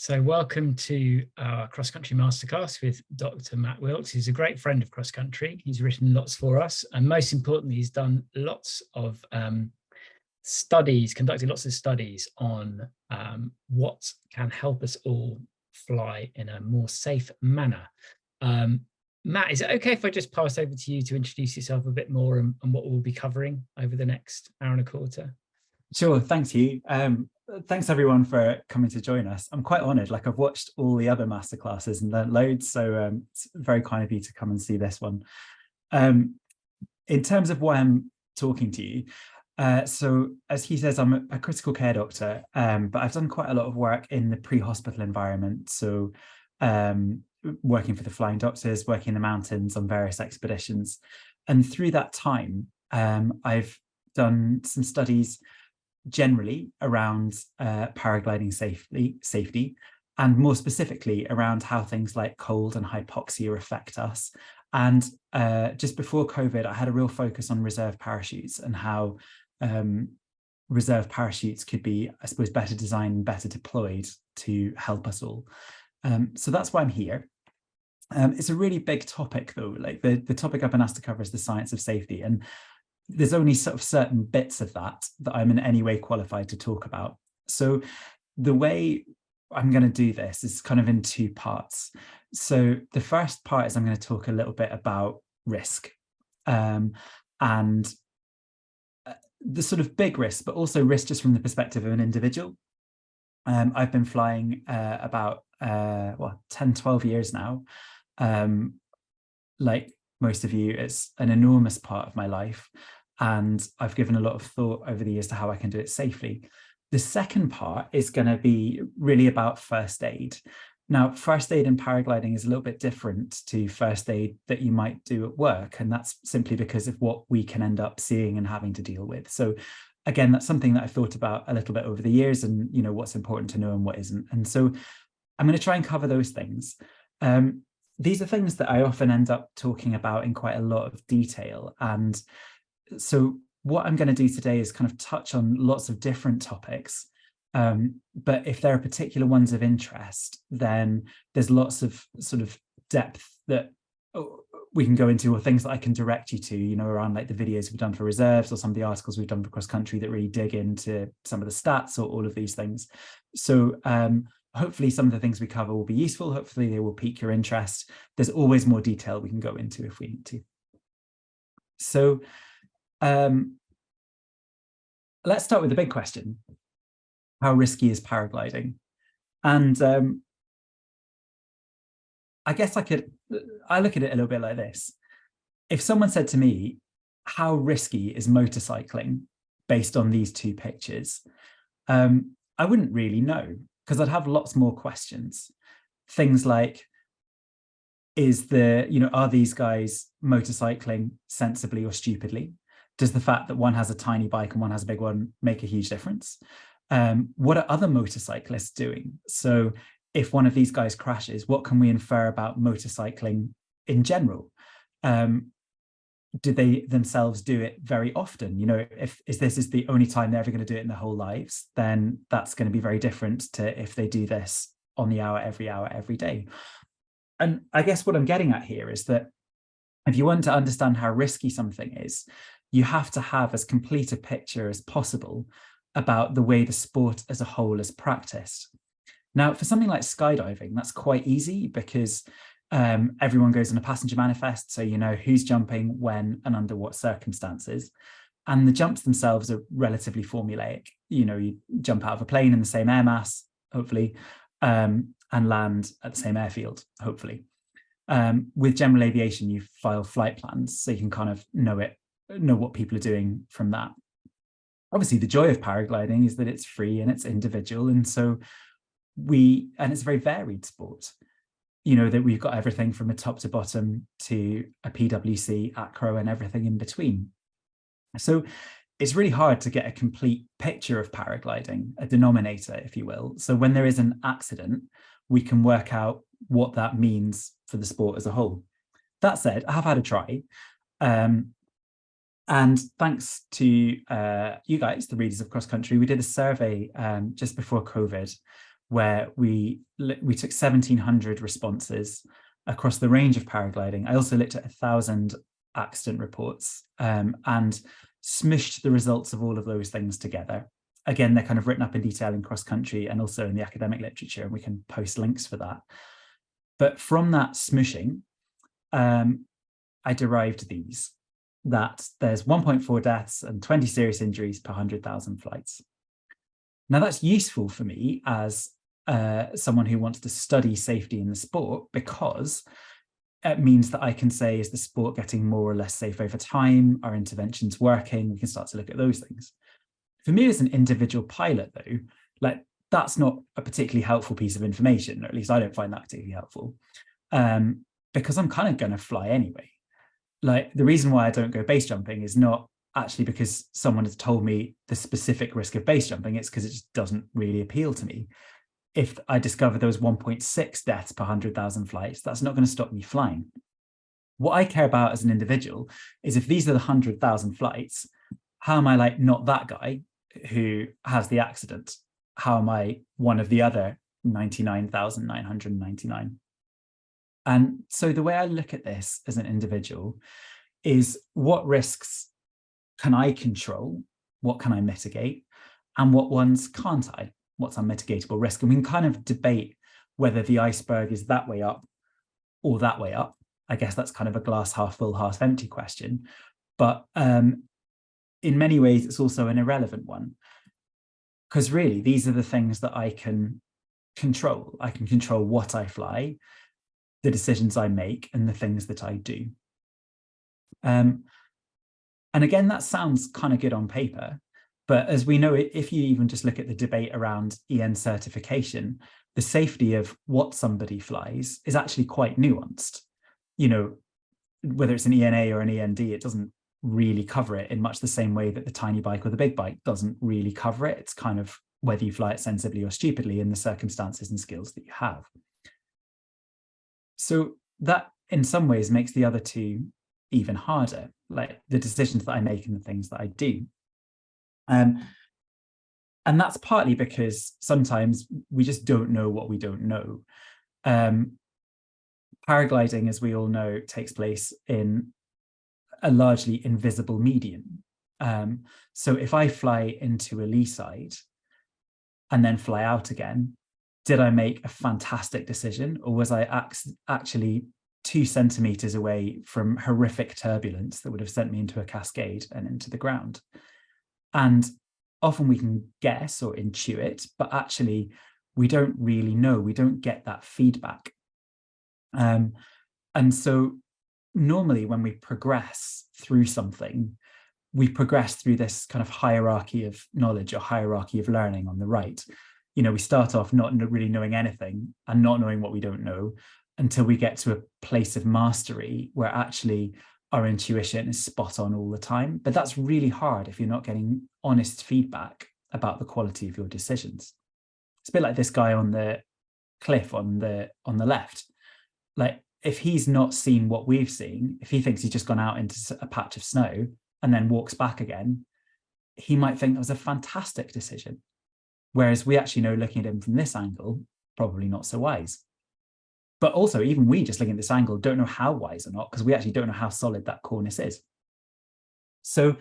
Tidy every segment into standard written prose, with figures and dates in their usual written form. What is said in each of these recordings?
So welcome to our Cross Country Masterclass with Dr. Matt Wilkes. He's a great friend of Cross Country. He's written lots for us. And most importantly, he's done lots of studies, conducted lots of studies on what can help us all fly in a more safe manner. Matt, is it okay if I just pass over to you to introduce yourself a bit more and what we'll be covering over the next hour and a quarter? Sure, thanks, Hugh. Thanks everyone for coming to join us. I'm quite honoured. Like, I've watched all the other masterclasses and learned loads, so it's very kind of you to come and see this one. In terms of why I'm talking to you, so as he says, I'm a critical care doctor, but I've done quite a lot of work in the pre-hospital environment. So working for the Flying Doctors, working in the mountains on various expeditions. And through that time, I've done some studies generally around paragliding safety, and more specifically around how things like cold and hypoxia affect us. And just before COVID, I had a real focus on reserve parachutes and how reserve parachutes could be, I suppose, better designed and better deployed to help us all. So that's why I'm here. It's a really big topic, though. Like the topic I've been asked to cover is the science of safety, and there's only sort of certain bits of that I'm in any way qualified to talk about. So the way I'm going to do this is kind of in two parts. So the first part is I'm going to talk a little bit about risk, and the sort of big risk, but also risk just from the perspective of an individual. I've been flying about 10, 12 years now. Like most of you, it's an enormous part of my life. And I've given a lot of thought over the years to how I can do it safely. The second part is going to be really about first aid. Now, first aid in paragliding is a little bit different to first aid that you might do at work. And that's simply because of what we can end up seeing and having to deal with. So again, that's something that I've thought about a little bit over the years, and you know what's important to know and what isn't. And so I'm going to try and cover those things. These are things that I often end up talking about in quite a lot of detail. And so what I'm going to do today is kind of touch on lots of different topics. But if there are particular ones of interest, then there's lots of sort of depth that we can go into, or things that I can direct you to, you know, around like the videos we've done for reserves or some of the articles we've done for Cross Country that really dig into some of the stats or all of these things. So hopefully some of the things we cover will be useful. Hopefully they will pique your interest. There's always more detail we can go into if we need to. So let's start with the big question. How risky is paragliding? And I guess I look at it a little bit like this. If someone said to me, how risky is motorcycling based on these two pictures? I wouldn't really know, because I'd have lots more questions. Things like, are these guys motorcycling sensibly or stupidly? Does the fact that one has a tiny bike and one has a big one make a huge difference? What are other motorcyclists doing? So if one of these guys crashes, what can we infer about motorcycling in general? Do they themselves do it very often? You know, if this is the only time they're ever going to do it in their whole lives, then that's going to be very different to if they do this on the hour, every day. And I guess what I'm getting at here is that if you want to understand how risky something is, you have to have as complete a picture as possible about the way the sport as a whole is practiced. Now, for something like skydiving, that's quite easy because everyone goes on a passenger manifest, so you know who's jumping, when, and under what circumstances. And the jumps themselves are relatively formulaic. You know, you jump out of a plane in the same air mass, hopefully, and land at the same airfield, hopefully. With general aviation, you file flight plans, so you can kind of know what people are doing from that. Obviously, the joy of paragliding is that it's free and it's individual, and so it's a very varied sport. You know, that we've got everything from a top to bottom to a PWC, acro, and everything in between. So it's really hard to get a complete picture of paragliding, a denominator, if you will. So when there is an accident, we can work out what that means for the sport as a whole. That said, I have had a try. And thanks to you guys, the readers of Cross Country, we did a survey just before COVID where we took 1,700 responses across the range of paragliding. I also looked at 1,000 accident reports and smushed the results of all of those things together. Again, they're kind of written up in detail in Cross Country and also in the academic literature, and we can post links for that. But from that smushing, I derived these, that there's 1.4 deaths and 20 serious injuries per 100,000 flights. Now that's useful for me as someone who wants to study safety in the sport, because it means that I can say, is the sport getting more or less safe over time? Are interventions working? We can start to look at those things. For me as an individual pilot though, like that's not a particularly helpful piece of information, or at least I don't find that particularly helpful, because I'm kind of going to fly anyway. Like the reason why I don't go base jumping is not actually because someone has told me the specific risk of base jumping, it's because it just doesn't really appeal to me. If I discover there was 1.6 deaths per 100,000 flights, that's not going to stop me flying. What I care about as an individual is if these are the 100,000 flights, how am I like not that guy who has the accident? How am I one of the other 99,999? And so the way I look at this as an individual is, what risks can I control? What can I mitigate? And what ones can't I? What's unmitigatable risk? And we can kind of debate whether the iceberg is that way up or that way up. I guess that's kind of a glass half full, half empty question. But in many ways, it's also an irrelevant one, because really, these are the things that I can control. I can control what I fly, the decisions I make, and the things that I do. And again, that sounds kind of good on paper. But as we know, if you even just look at the debate around EN certification, the safety of what somebody flies is actually quite nuanced. You know, whether it's an ENA or an END, it doesn't really cover it in much the same way that the tiny bike or the big bike doesn't really cover it. It's kind of whether you fly it sensibly or stupidly in the circumstances and skills that you have. So that in some ways makes the other two even harder, like the decisions that I make and the things that I do. And that's partly because sometimes we just don't know what we don't know. Paragliding, as we all know, takes place in a largely invisible medium. So if I fly into a lee side and then fly out again, did I make a fantastic decision, or was I actually 2 centimeters away from horrific turbulence that would have sent me into a cascade and into the ground? And often we can guess or intuit, but actually we don't really know. We don't get that feedback. And so normally when we progress through something, we progress through this kind of hierarchy of knowledge or hierarchy of learning on the right. You know, we start off not really knowing anything and not knowing what we don't know until we get to a place of mastery where actually our intuition is spot on all the time. But that's really hard if you're not getting honest feedback about the quality of your decisions. It's a bit like this guy on the cliff on the left. Like, if he's not seen what we've seen, if he thinks he's just gone out into a patch of snow and then walks back again, he might think that was a fantastic decision. Whereas we actually know, looking at him from this angle, probably not so wise. But also, even we just looking at this angle don't know how wise or not, because we actually don't know how solid that cornice is. So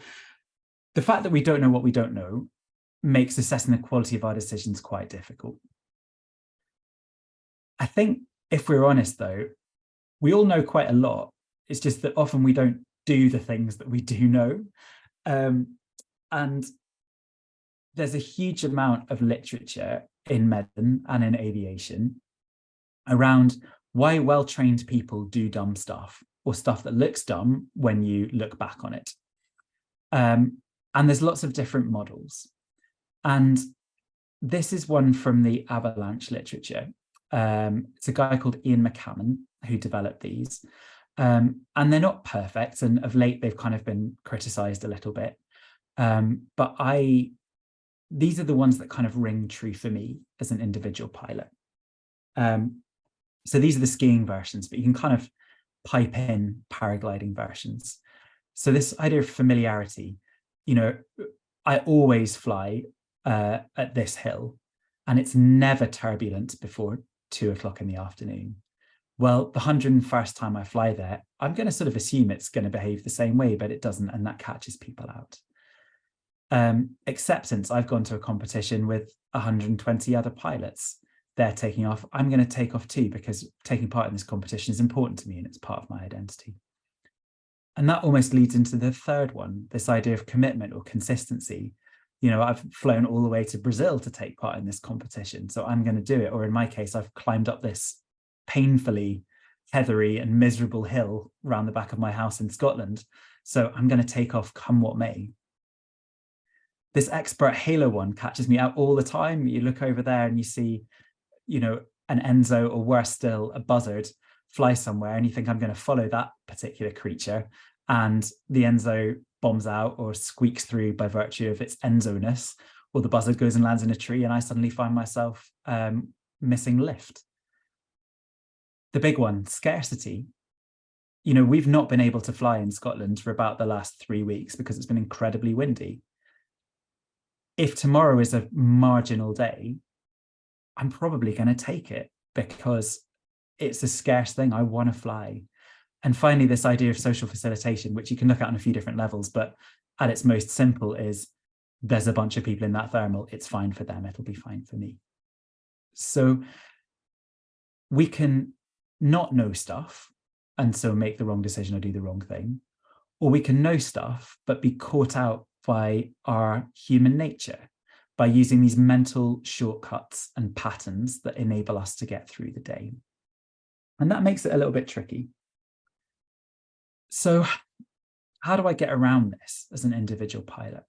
the fact that we don't know what we don't know makes assessing the quality of our decisions quite difficult. I think if we're honest, though, we all know quite a lot. It's just that often we don't do the things that we do know. And there's a huge amount of literature in medicine and in aviation around why well-trained people do dumb stuff, or stuff that looks dumb when you look back on it. And there's lots of different models. And this is one from the avalanche literature. It's a guy called Ian McCammon who developed these. And they're not perfect. And of late, they've kind of been criticized a little bit. But these are the ones that kind of ring true for me as an individual pilot. So these are the skiing versions, but you can kind of pipe in paragliding versions. So this idea of familiarity, you know, I always fly at this hill. and it's never turbulent before 2 o'clock in the afternoon. Well, the 101st time I fly there, I'm going to sort of assume it's going to behave the same way, but it doesn't, and that catches people out. Acceptance, I've gone to a competition with 120 other pilots. They're taking off. I'm going to take off too, because taking part in this competition is important to me and it's part of my identity. And that almost leads into the third one, this idea of commitment or consistency. You know, I've flown all the way to Brazil to take part in this competition, so I'm going to do it. Or in my case, I've climbed up this painfully heathery and miserable hill around the back of my house in Scotland, so I'm going to take off come what may. This expert halo one catches me out all the time. You look over there and you see, you know, an Enzo, or worse still, a buzzard fly somewhere, and you think, I'm going to follow that particular creature, and the Enzo bombs out or squeaks through by virtue of its Enzo-ness, or the buzzard goes and lands in a tree, and I suddenly find myself missing lift. The big one, scarcity. You know, we've not been able to fly in Scotland for about the last 3 weeks because it's been incredibly windy. If tomorrow is a marginal day, I'm probably going to take it because it's a scarce thing. I want to fly. And finally, this idea of social facilitation, which you can look at on a few different levels, but at its most simple is, there's a bunch of people in that thermal. It's fine for them. It'll be fine for me. So we can not know stuff and so make the wrong decision or do the wrong thing, or we can know stuff but be caught out by our human nature, by using these mental shortcuts and patterns that enable us to get through the day. And that makes it a little bit tricky. So how do I get around this as an individual pilot?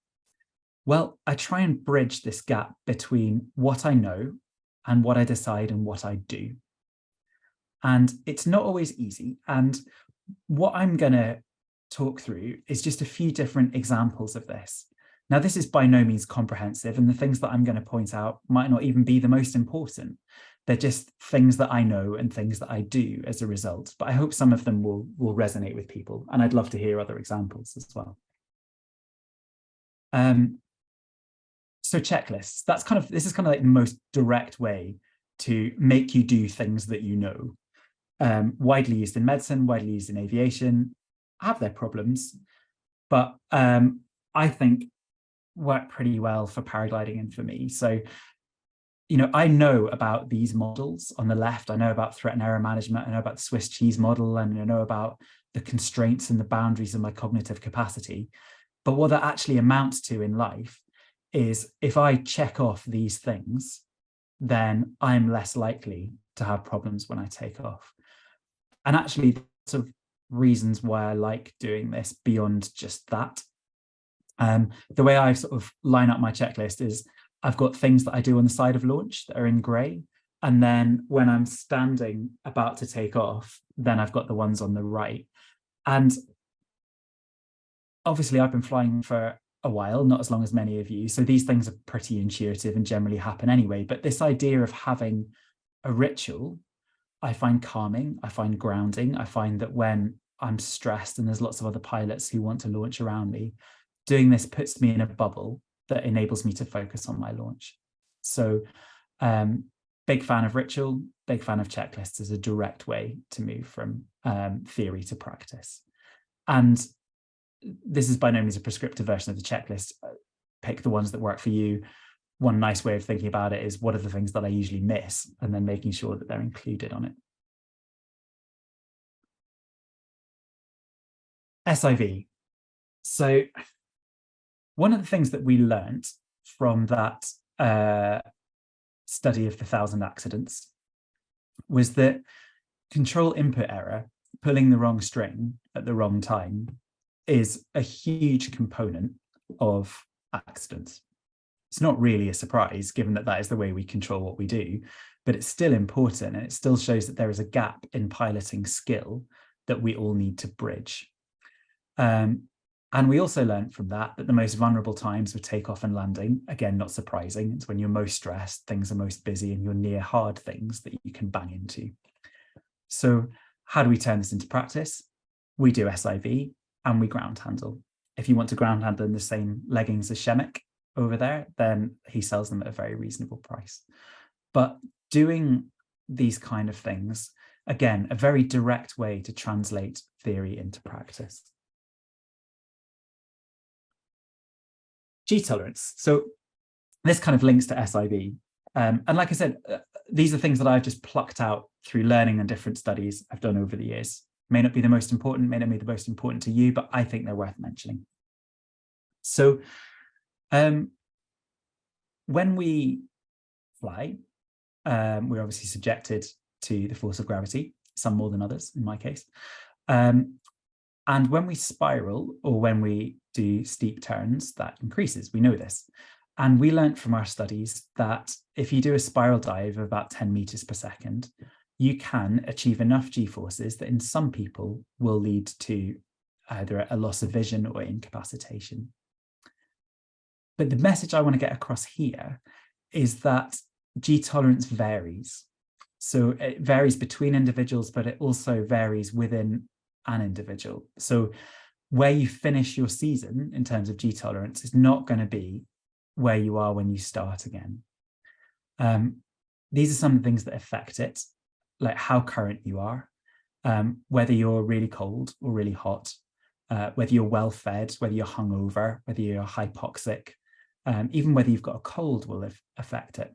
Well, I try and bridge this gap between what I know and what I decide and what I do. And it's not always easy. And what I'm going to talk through is just a few different examples of this. Now, this is by no means comprehensive, and the things that I'm going to point out might not even be the most important. They're just things that I know and things that I do as a result. But I hope some of them will resonate with people, and I'd love to hear other examples as well. So checklists, this is kind of like the most direct way to make you do things that you know. Widely used in medicine, widely used in aviation, have their problems, but I think work pretty well for paragliding and for me. So, you know, I know about these models on the left. I know about threat and error management. I know about the Swiss cheese model, and I know about the constraints and the boundaries of my cognitive capacity. But what that actually amounts to in life is, if I check off these things, then I'm less likely to have problems when I take off. And actually, sort of reasons why I like doing this beyond just that. The way I sort of line up my checklist is, I've got things that I do on the side of launch that are in grey. And then when I'm standing about to take off, then I've got the ones on the right. And obviously I've been flying for a while, not as long as many of you. So these things are pretty intuitive and generally happen anyway. But this idea of having a ritual, I find calming, I find grounding. I find that when I'm stressed and there's lots of other pilots who want to launch around me, doing this puts me in a bubble that enables me to focus on my launch. So big fan of ritual, big fan of checklists as a direct way to move from theory to practice. And this is by no means a prescriptive version of the checklist. Pick the ones that work for you. One nice way of thinking about it is, what are the things that I usually miss, and then making sure that they're included on it. SIV. So one of the things that we learned from that study of the 1,000 accidents was that control input error, pulling the wrong string at the wrong time, is a huge component of accidents. It's not really a surprise, given that that is the way we control what we do, but it's still important, and it still shows that there is a gap in piloting skill that we all need to bridge. And we also learned from that the most vulnerable times of takeoff and landing, again, not surprising, it's when you're most stressed, things are most busy, and you're near hard things that you can bang into. So how do we turn this into practice? We do SIV and we ground handle. If you want to ground handle in the same leggings as Shemek, over there, then he sells them at a very reasonable price. But doing these kind of things, again, a very direct way to translate theory into practice. G tolerance. So this kind of links to SIV. And like I said, these are things that I've just plucked out through learning and different studies I've done over the years. May not be the most important, may not be the most important to you, but I think they're worth mentioning. So when we fly, we're obviously subjected to the force of gravity, some more than others in my case. And when we spiral or when we do steep turns, that increases. We know this. And we learned from our studies that if you do a spiral dive of about 10 meters per second, you can achieve enough G-forces that in some people will lead to either a loss of vision or incapacitation. But the message I want to get across here is that G tolerance varies. So it varies between individuals, but it also varies within an individual. So where you finish your season in terms of G tolerance is not going to be where you are when you start again. These are some of the things that affect it, like how current you are, whether you're really cold or really hot, whether you're well fed, whether you're hungover, whether you're hypoxic, even whether you've got a cold will affect it.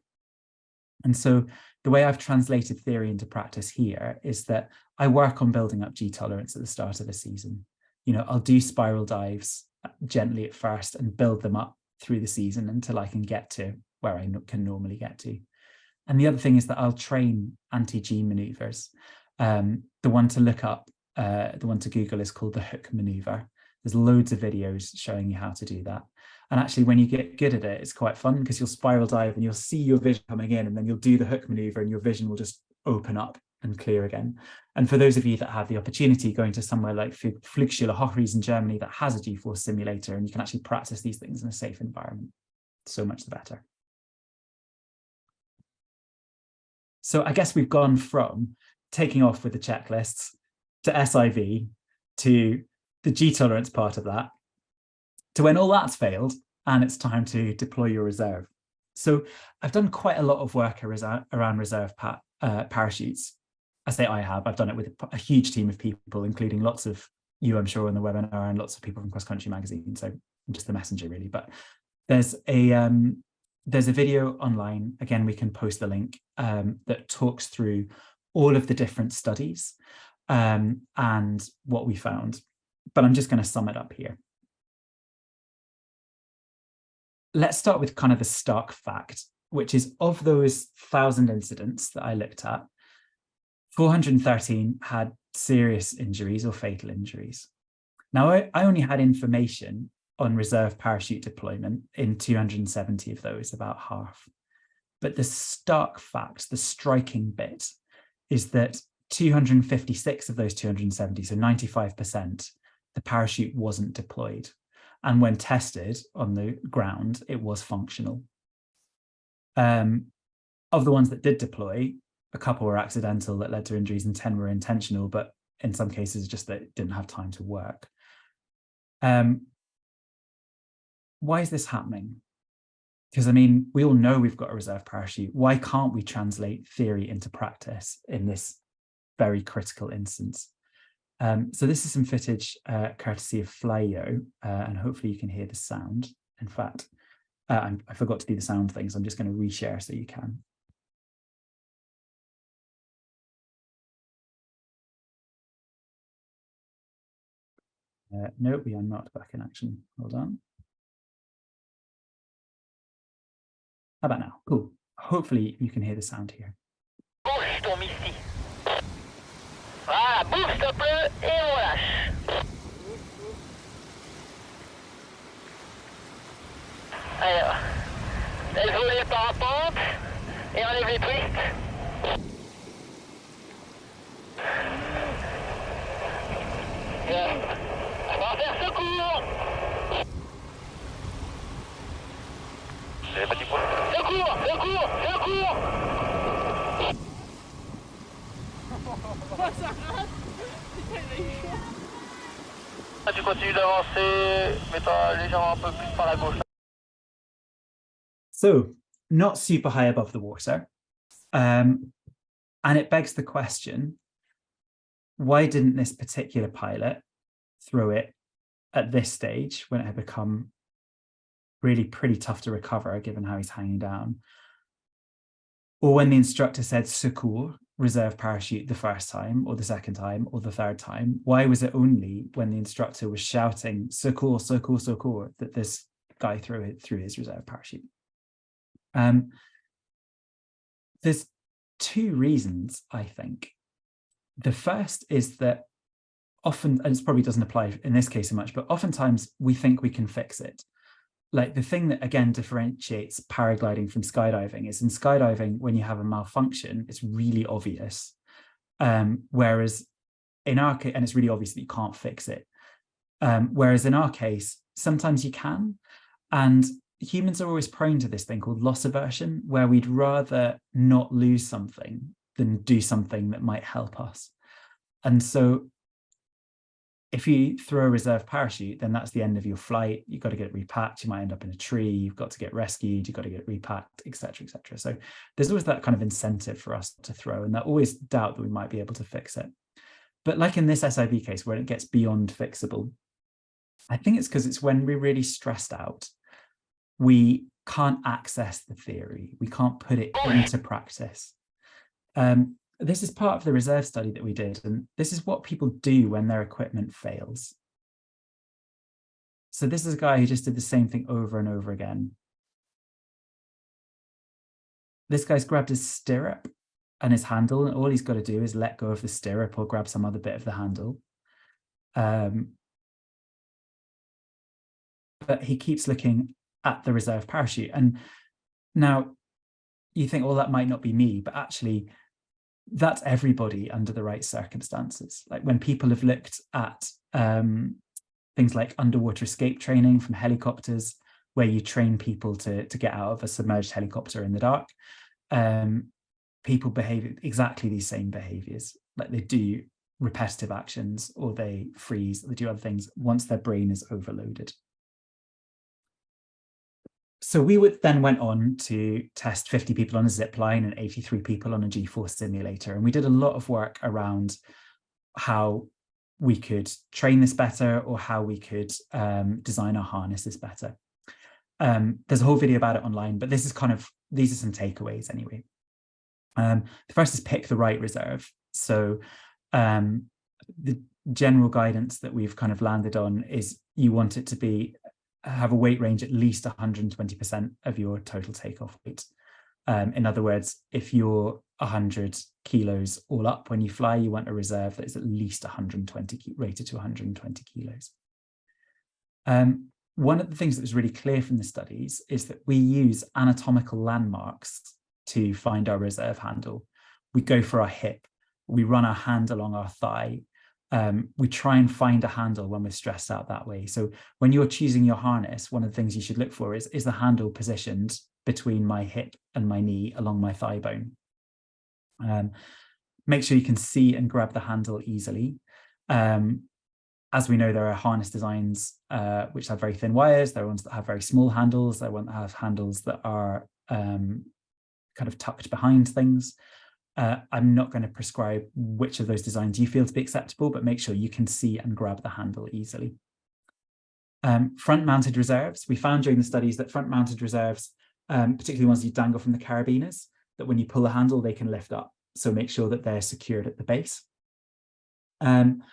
And so the way I've translated theory into practice here is that I work on building up G tolerance at the start of a season. You know, I'll do spiral dives gently at first and build them up through the season until I can get to where I can normally get to. And the other thing is that I'll train anti-G maneuvers. The one to look up, the one to Google is called the hook maneuver. There's loads of videos showing you how to do that. And actually, when you get good at it, it's quite fun because you'll spiral dive and you'll see your vision coming in, and then you'll do the hook maneuver and your vision will just open up and clear again. And for those of you that have the opportunity going to somewhere like Flugschule Hochreis in Germany that has a G-force simulator, and you can actually practice these things in a safe environment, so much the better. So I guess we've gone from taking off with the checklists to SIV to the G tolerance part of that, to when all that's failed and it's time to deploy your reserve. So I've done quite a lot of work around reserve parachutes. I say I have, I've done it with a huge team of people, including lots of you, I'm sure, on the webinar, and lots of people from Cross Country Magazine. So I'm just the messenger really, but there's a video online, again, we can post the link, that talks through all of the different studies and what we found, but I'm just going to sum it up here. Let's start with kind of the stark fact, which is of those 1,000 incidents that I looked at, 413 had serious injuries or fatal injuries. Now, I only had information on reserve parachute deployment in 270 of those, about half. But the stark fact, the striking bit, is that 256 of those 270, so 95%, the parachute wasn't deployed. And when tested on the ground, it was functional. Of the ones that did deploy, a couple were accidental that led to injuries and 10 were intentional, but in some cases just that it didn't have time to work. Why is this happening? Because, I mean, we all know we've got a reserve parachute. Why can't we translate theory into practice in this very critical instance? So this is some footage courtesy of Flyo, and hopefully you can hear the sound. In fact, I forgot to do the sound thing, so I'm just going to reshare so you can. No, we are not back in action. Hold on. How about now? Cool. Hopefully you can hear the sound here. Bouge ton ici. Voilà, bouge s'il te plaît et on lâche. Alors, laisse voler le parapente et enlève les twists. Bien. On va faire secours. J'avais pas dit quoi. Secours, secours, secours. Tu continues d'avancer, mais légèrement un peu plus par la gauche. So not super high above the water. And it begs the question, why didn't this particular pilot throw it at this stage when it had become really pretty tough to recover given how he's hanging down? Or when the instructor said secours, reserve parachute, the first time or the second time or the third time, why was it only when the instructor was shouting secours, secours, secours that this guy threw his reserve parachute? There's two reasons, I think. The first is that often, and it probably doesn't apply in this case so much, but oftentimes we think we can fix it. Like the thing that again differentiates paragliding from skydiving is in skydiving, when you have a malfunction, it's really obvious. Whereas in our case, and it's really obvious that you can't fix it. Whereas in our case, sometimes you can. And humans are always prone to this thing called loss aversion, where we'd rather not lose something than do something that might help us. And so if you throw a reserve parachute, then that's the end of your flight. You've got to get it repacked. You might end up in a tree. You've got to get rescued. You've got to get it repacked, et cetera, et cetera. So there's always that kind of incentive for us to throw, and that always doubt that we might be able to fix it. But like in this SIV case, where it gets beyond fixable, I think it's because it's when we're really stressed out. We can't access the theory. We can't put it into practice. This is part of the reserve study that we did, and this is what people do when their equipment fails. So this is a guy who just did the same thing over and over again. This guy's grabbed his stirrup and his handle, and all he's got to do is let go of the stirrup or grab some other bit of the handle. But he keeps looking at the reserve parachute. And now you think, well, that might not be me, but actually that's everybody under the right circumstances. Like when people have looked at things like underwater escape training from helicopters, where you train people to get out of a submerged helicopter in the dark, people behave exactly these same behaviors. Like they do repetitive actions, or they freeze, or they do other things once their brain is overloaded. So we then went on to test 50 people on a zip line and 83 people on a G-force simulator. And we did a lot of work around how we could train this better, or how we could design our harnesses better. There's a whole video about it online, but this is these are some takeaways anyway. The first is pick the right reserve. So the general guidance that we've kind of landed on is you want it to have a weight range at least 120% of your total takeoff weight. In other words, if you're 100 kilos all up when you fly, you want a reserve that is at least 120, rated to 120 kilos. One of the things that was really clear from the studies is that we use anatomical landmarks to find our reserve handle. We go for our hip, we run our hand along our thigh. We try and find a handle when we're stressed out that way. So when you're choosing your harness, one of the things you should look for is the handle positioned between my hip and my knee along my thigh bone. Make sure you can see and grab the handle easily. As we know, there are harness designs which have very thin wires. There are ones that have very small handles. There are ones that have handles that are kind of tucked behind things. I'm not going to prescribe which of those designs you feel to be acceptable, but make sure you can see and grab the handle easily. Front-mounted reserves. We found during the studies that front-mounted reserves, particularly ones you dangle from the carabiners, that when you pull the handle, they can lift up. So make sure that they're secured at the base. When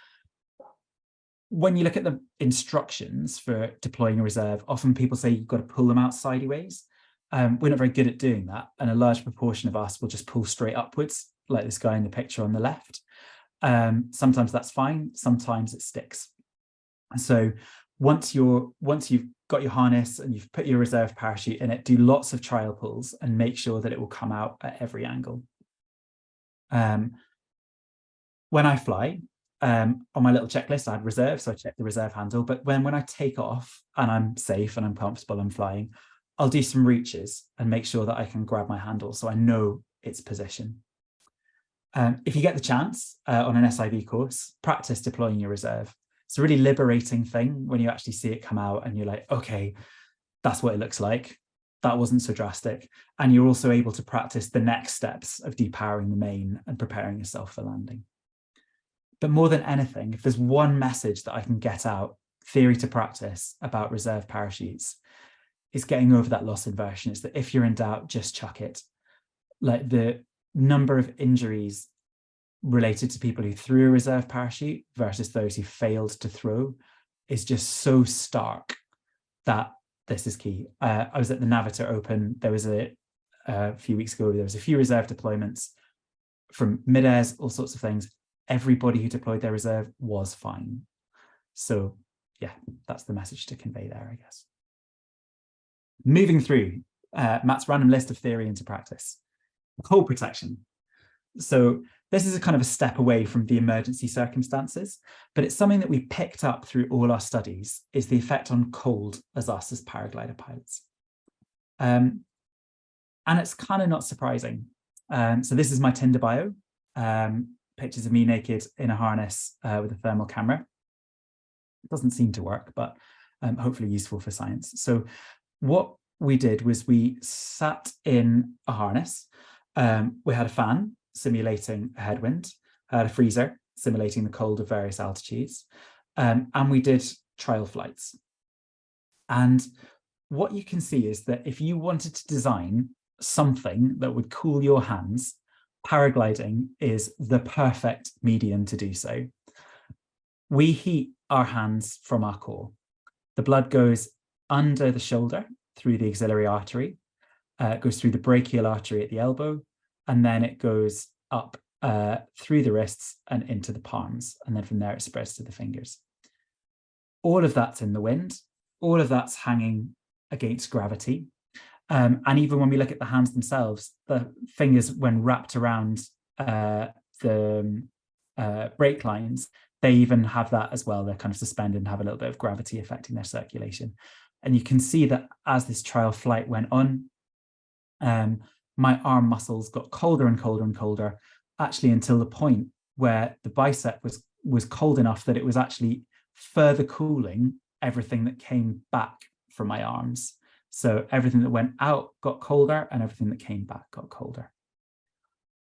you look at the instructions for deploying a reserve, often people say you've got to pull them out sideways. We're not very good at doing that, and a large proportion of us will just pull straight upwards, like this guy in the picture on the left. Sometimes that's fine, sometimes it sticks. And so once you've got your harness and you've put your reserve parachute in it, do lots of trial pulls and make sure that it will come out at every angle. When I fly, on my little checklist, I had reserve, so I check the reserve handle. But when I take off and I'm safe and I'm comfortable, I'm flying, I'll do some reaches and make sure that I can grab my handle so I know its position. If you get the chance on an SIV course, practice deploying your reserve. It's a really liberating thing when you actually see it come out and you're like, okay, that's what it looks like. that wasn't so drastic. And you're also able to practice the next steps of depowering the main and preparing yourself for landing. But more than anything, if there's one message that I can get out, theory to practice, about reserve parachutes, is getting over that loss aversion. It's that if you're in doubt, just chuck it. Like, the number of injuries related to people who threw a reserve parachute versus those who failed to throw is just so stark that this is key. I was at the Navitor Open. There was a few weeks ago, there was a few reserve deployments from mid-airs, all sorts of things. Everybody who deployed their reserve was fine. So yeah, that's the message to convey there, I guess. Moving through Matt's random list of theory into practice. Cold protection. So this is a kind of a step away from the emergency circumstances, but it's something that we picked up through all our studies, is the effect on cold as us as paraglider pilots. And it's kind of not surprising. So this is my Tinder bio. Pictures of me naked in a harness with a thermal camera. It doesn't seem to work, but hopefully useful for science. So what we did was we sat in a harness. We had a fan simulating a headwind, had a freezer simulating the cold of various altitudes, and we did trial flights. And what you can see is that if you wanted to design something that would cool your hands, paragliding is the perfect medium to do so. We heat our hands from our core. The blood goes under the shoulder through the axillary artery, goes through the brachial artery at the elbow, and then it goes up through the wrists and into the palms. And then from there, it spreads to the fingers. All of that's in the wind. All of that's hanging against gravity. And even when we look at the hands themselves, the fingers, when wrapped around the brake lines, they even have that as well. They're kind of suspended and have a little bit of gravity affecting their circulation. And you can see that as this trial flight went on, my arm muscles got colder and colder and colder, actually until the point where the bicep was cold enough that it was actually further cooling everything that came back from my arms. So everything that went out got colder and everything that came back got colder.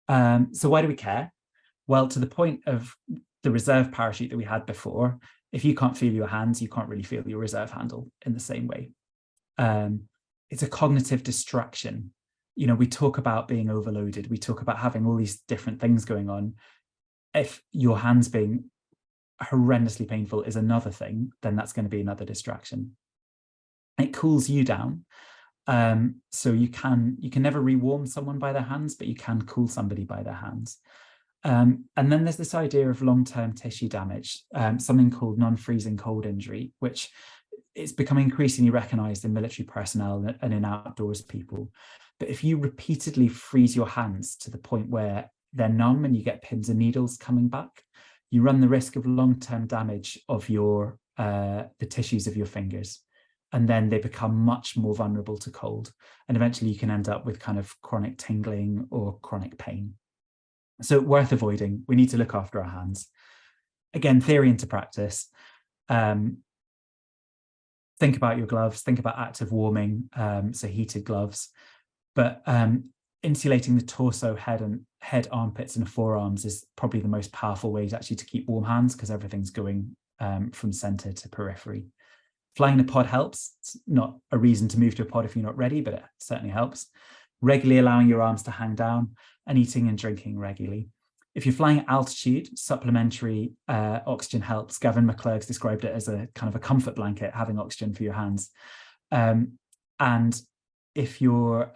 So why do we care? Well, to the point of the reserve parachute that we had before, if you can't feel your hands, you can't really feel your reserve handle in the same way. It's a cognitive distraction. You know, we talk about being overloaded. We talk about having all these different things going on. If your hands being horrendously painful is another thing, then that's going to be another distraction. It cools you down. So you can never rewarm someone by their hands, but you can cool somebody by their hands. And then there's this idea of long-term tissue damage, something called non-freezing cold injury, which is becoming increasingly recognized in military personnel and in outdoors people. But if you repeatedly freeze your hands to the point where they're numb and you get pins and needles coming back, you run the risk of long-term damage of your the tissues of your fingers. And then they become much more vulnerable to cold. And eventually you can end up with kind of chronic tingling or chronic pain. So worth avoiding. We need to look after our hands. Again, theory into practice. Think about your gloves, think about active warming, so heated gloves. But insulating the torso, head, armpits, and forearms is probably the most powerful way actually to keep warm hands, because everything's going from center to periphery. Flying in a pod helps. It's not a reason to move to a pod if you're not ready, but it certainly helps. Regularly allowing your arms to hang down and eating and drinking regularly. If you're flying at altitude, supplementary oxygen helps. Gavin McClurg's described it as a kind of a comfort blanket, having oxygen for your hands. And if you're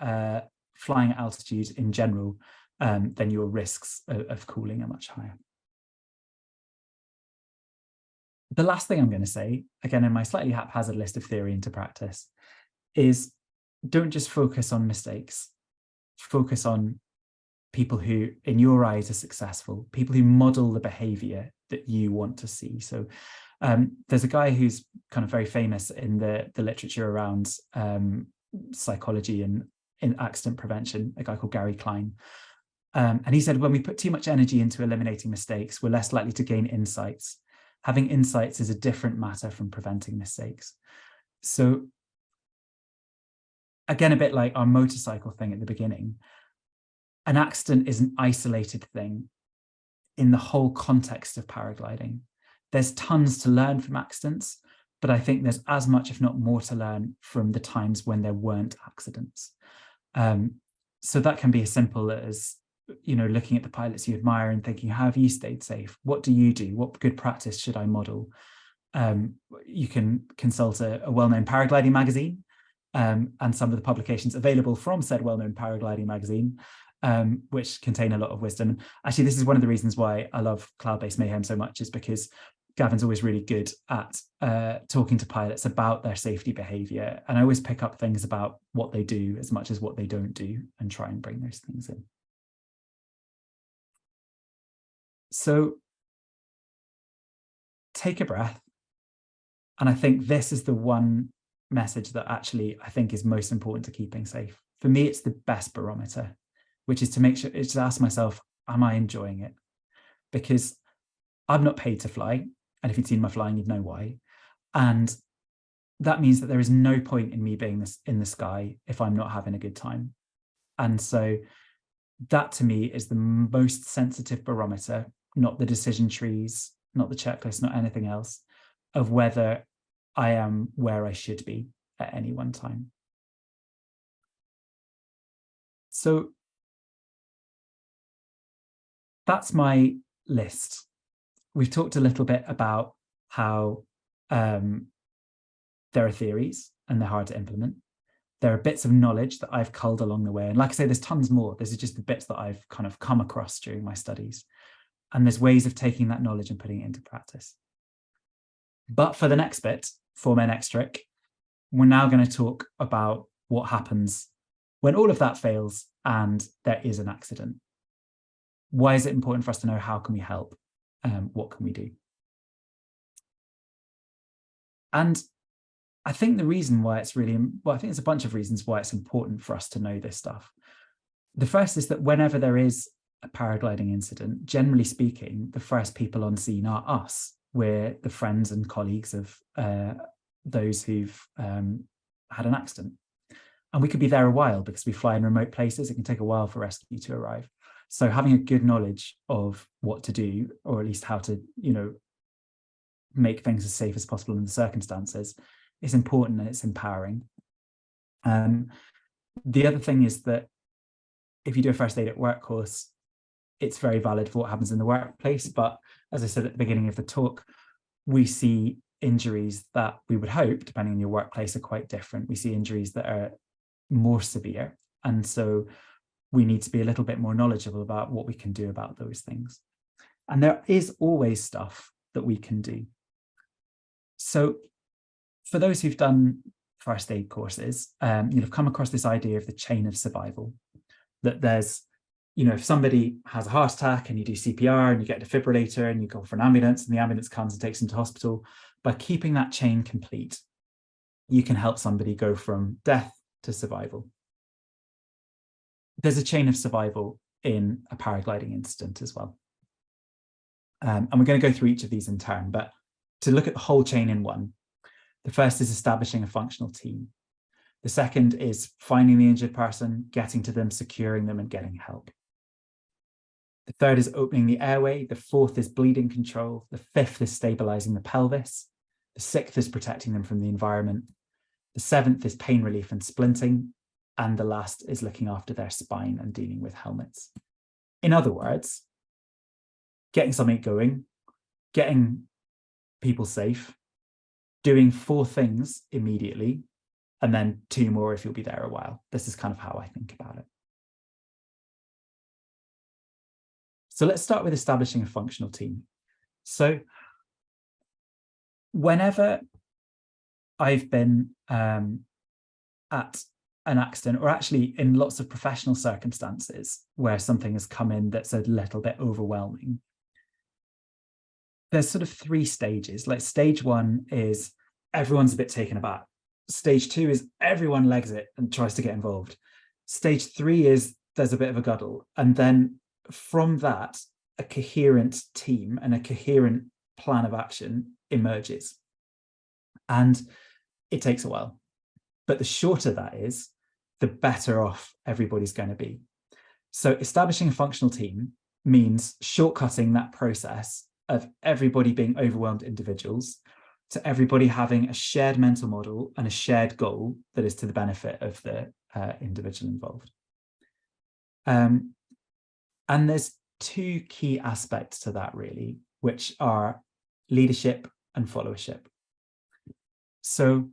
flying at altitude in general, then your risks of cooling are much higher. The last thing I'm going to say, again, in my slightly haphazard list of theory into practice, is don't just focus on mistakes. Focus on people who, in your eyes, are successful, people who model the behavior that you want to see. So there's a guy who's kind of very famous in the literature around psychology and in accident prevention, a guy called Gary Klein. And he said, when we put too much energy into eliminating mistakes, we're less likely to gain insights. Having insights is a different matter from preventing mistakes. So again, a bit like our motorcycle thing at the beginning, an accident is an isolated thing in the whole context of paragliding. There's tons to learn from accidents, but I think there's as much, if not more, to learn from the times when there weren't accidents. So that can be as simple as, you know, looking at the pilots you admire and thinking, how have you stayed safe? What do you do? What good practice should I model? You can consult a well-known paragliding magazine and some of the publications available from said well-known paragliding magazine, which contain a lot of wisdom. Actually, this is one of the reasons why I love Cloud-Based Mayhem so much, is because Gavin's always really good at talking to pilots about their safety behavior. And I always pick up things about what they do as much as what they don't do and try and bring those things in. So take a breath. And I think this is the one message that actually I think is most important to keeping safe. For me, it's the best barometer, which is to make sure, it's to ask myself, am I enjoying it? Because I'm not paid to fly. And if you'd seen my flying, you'd know why. And that means that there is no point in me being in the sky if I'm not having a good time. And so that to me is the most sensitive barometer, not the decision trees, not the checklist, not anything else, of whether I am where I should be at any one time. So that's my list. We've talked a little bit about how there are theories and they're hard to implement. There are bits of knowledge that I've culled along the way. And like I say, there's tons more. This is just the bits that I've kind of come across during my studies. And there's ways of taking that knowledge and putting it into practice. But for the next bit, for my next trick, we're now going to talk about what happens when all of that fails and there is an accident. Why is it important for us to know? How can we help? What can we do? And I think the reason why it's really, well, I think there's a bunch of reasons why it's important for us to know this stuff. The first is that whenever there is a paragliding incident, generally speaking, the first people on scene are us. We're the friends and colleagues of those who've had an accident. And we could be there a while because we fly in remote places. It can take a while for rescue to arrive. So having a good knowledge of what to do, or at least how to, you know, make things as safe as possible in the circumstances, is important and it's empowering. The other thing is that if you do a first aid at work course, it's very valid for what happens in the workplace. But as I said at the beginning of the talk, we see injuries that we would hope, depending on your workplace, are quite different. We see injuries that are more severe. And so we need to be a little bit more knowledgeable about what we can do about those things. And there is always stuff that we can do. So for those who've done first aid courses, you'll have come across this idea of the chain of survival, that there's, you know, if somebody has a heart attack and you do CPR and you get a defibrillator and you go for an ambulance and the ambulance comes and takes them to hospital, by keeping that chain complete, you can help somebody go from death to survival. There's a chain of survival in a paragliding incident as well. And we're going to go through each of these in turn, but to look at the whole chain in one, the first is establishing a functional team. The second is finding the injured person, getting to them, securing them, and getting help. The third is opening the airway. The fourth is bleeding control. The fifth is stabilizing the pelvis. The sixth is protecting them from the environment. The seventh is pain relief and splinting. And the last is looking after their spine and dealing with helmets. In other words, getting something going, getting people safe, doing 4 things immediately, and then 2 more if you'll be there a while. This is kind of how I think about it. So let's start with establishing a functional team. So whenever I've been at an accident, or actually in lots of professional circumstances where something has come in that's a little bit overwhelming, there's sort of 3 stages. Like stage 1 is everyone's a bit taken aback. Stage 2 is everyone legs it and tries to get involved. Stage 3 is there's a bit of a guddle. And then from that, a coherent team and a coherent plan of action emerges. And it takes a while. But the shorter that is, the better off everybody's going to be. So establishing a functional team means shortcutting that process of everybody being overwhelmed individuals to everybody having a shared mental model and a shared goal that is to the benefit of the individual involved. And there's two key aspects to that, really, which are leadership and followership. So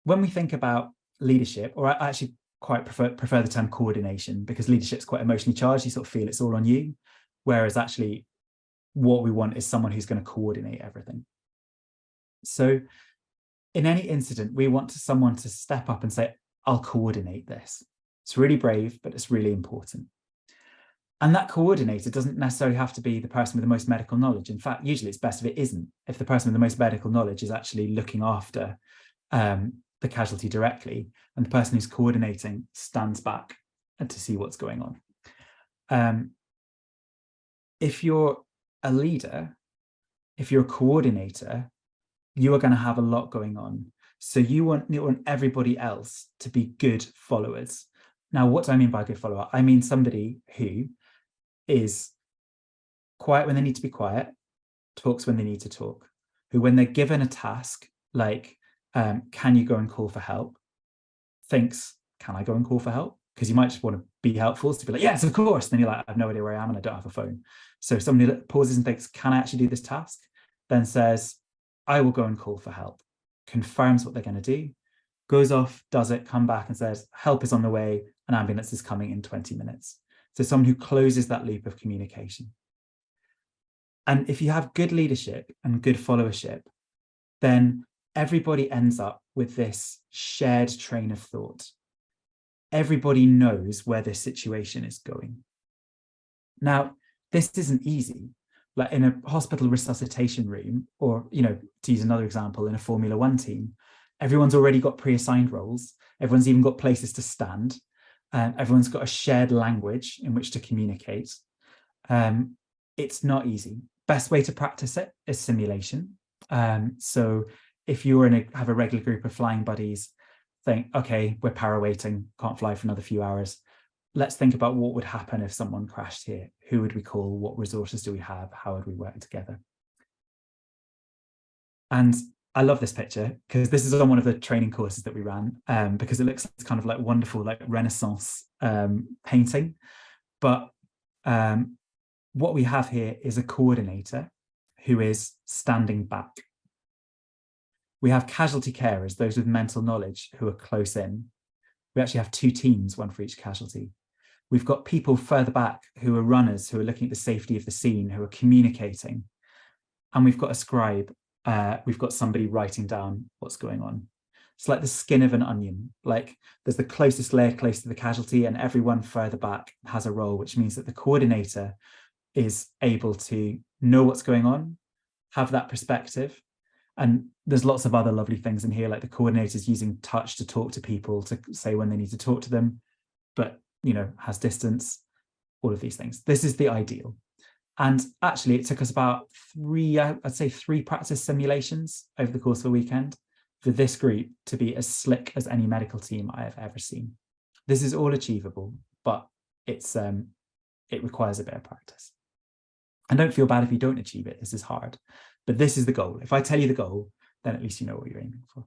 when we think about leadership, or I actually quite prefer the term coordination, because leadership's quite emotionally charged. You sort of feel it's all on you, whereas actually what we want is someone who's going to coordinate everything. So in any incident, we want someone to step up and say, I'll coordinate this. It's really brave, but it's really important. And that coordinator doesn't necessarily have to be the person with the most medical knowledge. In fact, usually it's best if it isn't. If the person with the most medical knowledge is actually looking after the casualty directly, and the person who's coordinating stands back to see what's going on. If you're a leader, if you're a coordinator, you are going to have a lot going on. So you want everybody else to be good followers. Now, what do I mean by a good follower? I mean somebody who is quiet when they need to be quiet, talks when they need to talk, who when they're given a task, like, can you go and call for help, thinks, can I go and call for help? Because you might just want to be helpful, to be like, yes, of course. Then you're like, I have no idea where I am and I don't have a phone. So somebody that pauses and thinks, can I actually do this task? Then says, I will go and call for help, confirms what they're going to do, goes off, does it, come back and says, help is on the way, an ambulance is coming in 20 minutes. So someone who closes that loop of communication. And if you have good leadership and good followership, then everybody ends up with this shared train of thought. Everybody knows where this situation is going. Now, this isn't easy. Like in a hospital resuscitation room, or, to use another example, in a Formula One team, everyone's already got pre-assigned roles. Everyone's even got places to stand. Everyone's got a shared language in which to communicate. It's not easy. Best way to practice it is simulation. So if you have a regular group of flying buddies, think, okay, we're para-waiting, can't fly for another few hours. Let's think about what would happen if someone crashed here. Who would we call? What resources do we have? How would we work together? And I love this picture because this is on one of the training courses that we ran, because it looks kind of like wonderful, like Renaissance painting. But what we have here is a coordinator who is standing back. We have casualty carers, those with mental knowledge who are close in. We actually have two teams, one for each casualty. We've got people further back who are runners, who are looking at the safety of the scene, who are communicating. And we've got a scribe. We've got somebody writing down what's going on. It's like the skin of an onion. Like there's the closest layer close to the casualty, and everyone further back has a role, which means that the coordinator is able to know what's going on, have that perspective. And there's lots of other lovely things in here, like the coordinator's using touch to talk to people, to say when they need to talk to them, but, has distance, all of these things. This is the ideal. And actually, it took us about three practice simulations over the course of a weekend for this group to be as slick as any medical team I have ever seen. This is all achievable, but it requires a bit of practice. And don't feel bad if you don't achieve it. This is hard, but this is the goal. If I tell you the goal, then at least you know what you're aiming for.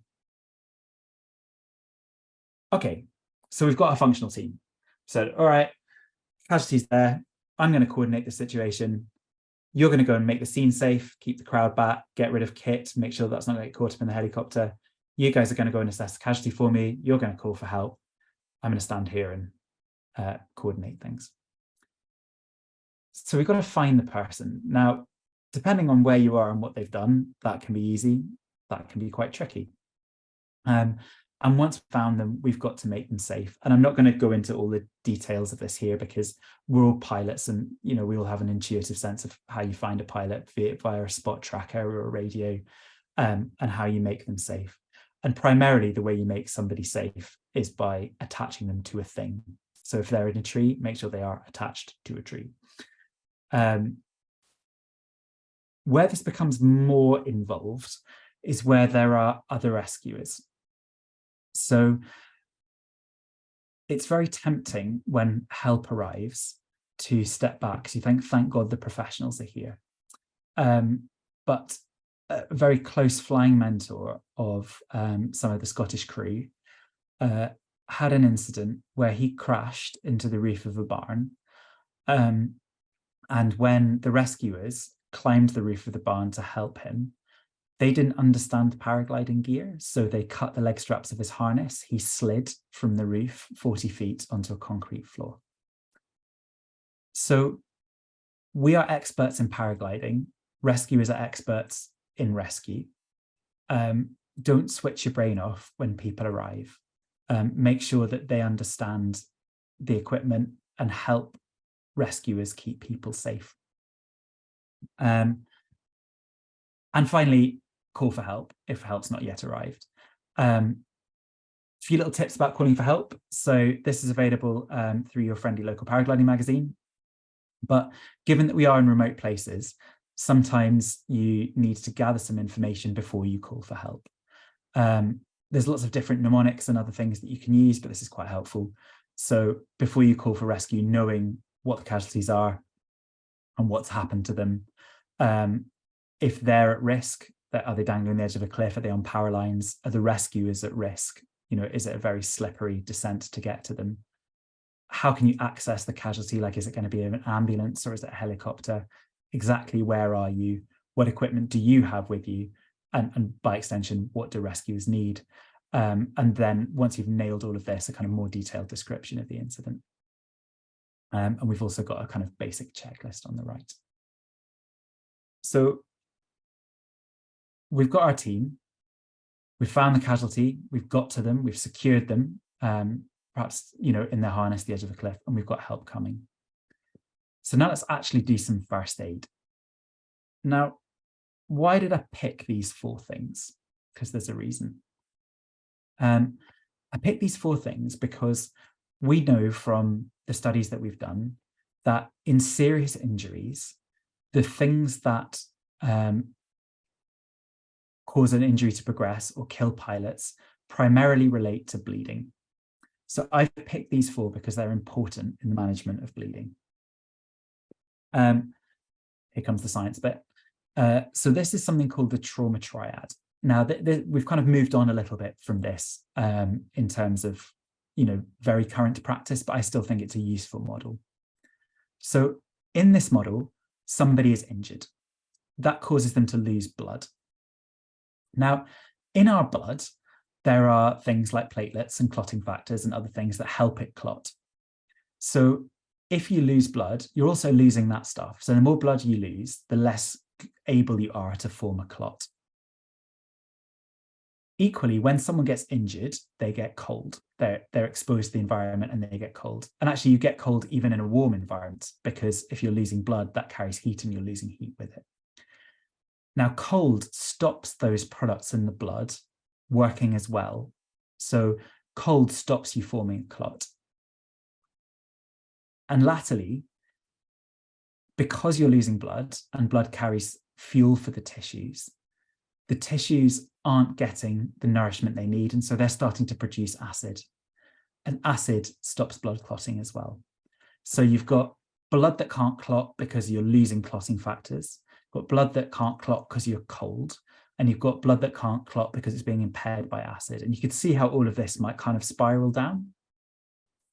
Okay, so we've got a functional team. So, all right, casualties there. I'm going to coordinate the situation. You're going to go and make the scene safe, keep the crowd back, get rid of kit, make sure that's not going to get caught up in the helicopter. You guys are going to go and assess the casualty for me. You're going to call for help. I'm going to stand here and coordinate things. So we've got to find the person. Now, depending on where you are and what they've done, that can be easy. That can be quite tricky. And once we've found them, we've got to make them safe. And I'm not going to go into all the details of this here because we're all pilots, and we all have an intuitive sense of how you find a pilot, be it via a spot tracker or a radio, and how you make them safe. And primarily the way you make somebody safe is by attaching them to a thing. So if they're in a tree, make sure they are attached to a tree. Where this becomes more involved is where there are other rescuers. So it's very tempting when help arrives to step back. So you think, thank God the professionals are here. But a very close flying mentor of some of the Scottish crew had an incident where he crashed into the roof of a barn. And when the rescuers climbed the roof of the barn to help him, they didn't understand the paragliding gear, so they cut the leg straps of his harness. He slid from the roof 40 feet onto a concrete floor. So we are experts in paragliding. Rescuers are experts in rescue. Don't switch your brain off when people arrive. Make sure that they understand the equipment and help rescuers keep people safe. And finally, call for help if help's not yet arrived. A few little tips about calling for help. So this is available through your friendly local paragliding magazine. But given that we are in remote places, sometimes you need to gather some information before you call for help. There's lots of different mnemonics and other things that you can use, but this is quite helpful. So before you call for rescue, knowing what the casualties are and what's happened to them. If they're at risk, are they dangling on the edge of a cliff? Are they on power lines? Are the rescuers at risk? Is it a very slippery descent to get to them? How can you access the casualty? Like, is it going to be an ambulance or is it a helicopter? Exactly where are you? What equipment do you have with you? And by extension, what do rescuers need? And then once you've nailed all of this, a kind of more detailed description of the incident. And we've also got a kind of basic checklist on the right. So we've got our team, we've found the casualty, we've got to them, we've secured them, perhaps, in their harness, the edge of a cliff, and we've got help coming. So now let's actually do some first aid. Now, why did I pick these 4 things? Because there's a reason. I picked these 4 things because we know from the studies that we've done that in serious injuries, the things that cause an injury to progress or kill pilots primarily relate to bleeding. So I've picked these 4 because they're important in the management of bleeding. Here comes the science bit. So this is something called the trauma triad. Now, we've kind of moved on a little bit from this in terms of, very current practice, but I still think it's a useful model. So in this model, somebody is injured. That causes them to lose blood. Now, in our blood, there are things like platelets and clotting factors and other things that help it clot. So if you lose blood, you're also losing that stuff. So the more blood you lose, the less able you are to form a clot. Equally, when someone gets injured, they get cold. They're exposed to the environment and they get cold. And actually, you get cold even in a warm environment, because if you're losing blood, that carries heat and you're losing heat with it. Now, cold stops those products in the blood working as well. So cold stops you forming a clot. And latterly, because you're losing blood and blood carries fuel for the tissues aren't getting the nourishment they need. And so they're starting to produce acid. And acid stops blood clotting as well. So you've got blood that can't clot because you're losing clotting factors. You've got blood that can't clot because you're cold. And you've got blood that can't clot because it's being impaired by acid. And you can see how all of this might kind of spiral down.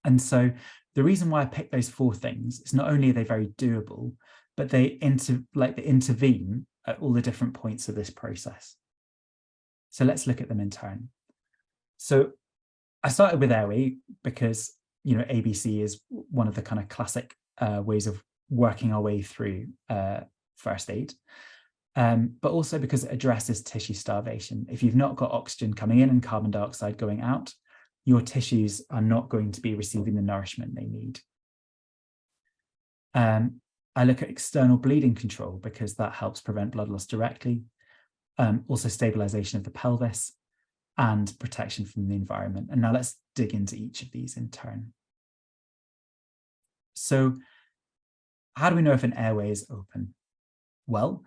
And so the reason why I picked those 4 things is not only are they very doable, but they intervene at all the different points of this process. So let's look at them in turn. So I started with airway because, ABC is one of the kind of classic ways of working our way through first aid. But also because it addresses tissue starvation. If you've not got oxygen coming in and carbon dioxide going out, your tissues are not going to be receiving the nourishment they need. I look at external bleeding control because that helps prevent blood loss directly. Also stabilization of the pelvis and protection from the environment. And now let's dig into each of these in turn. So how do we know if an airway is open? Well,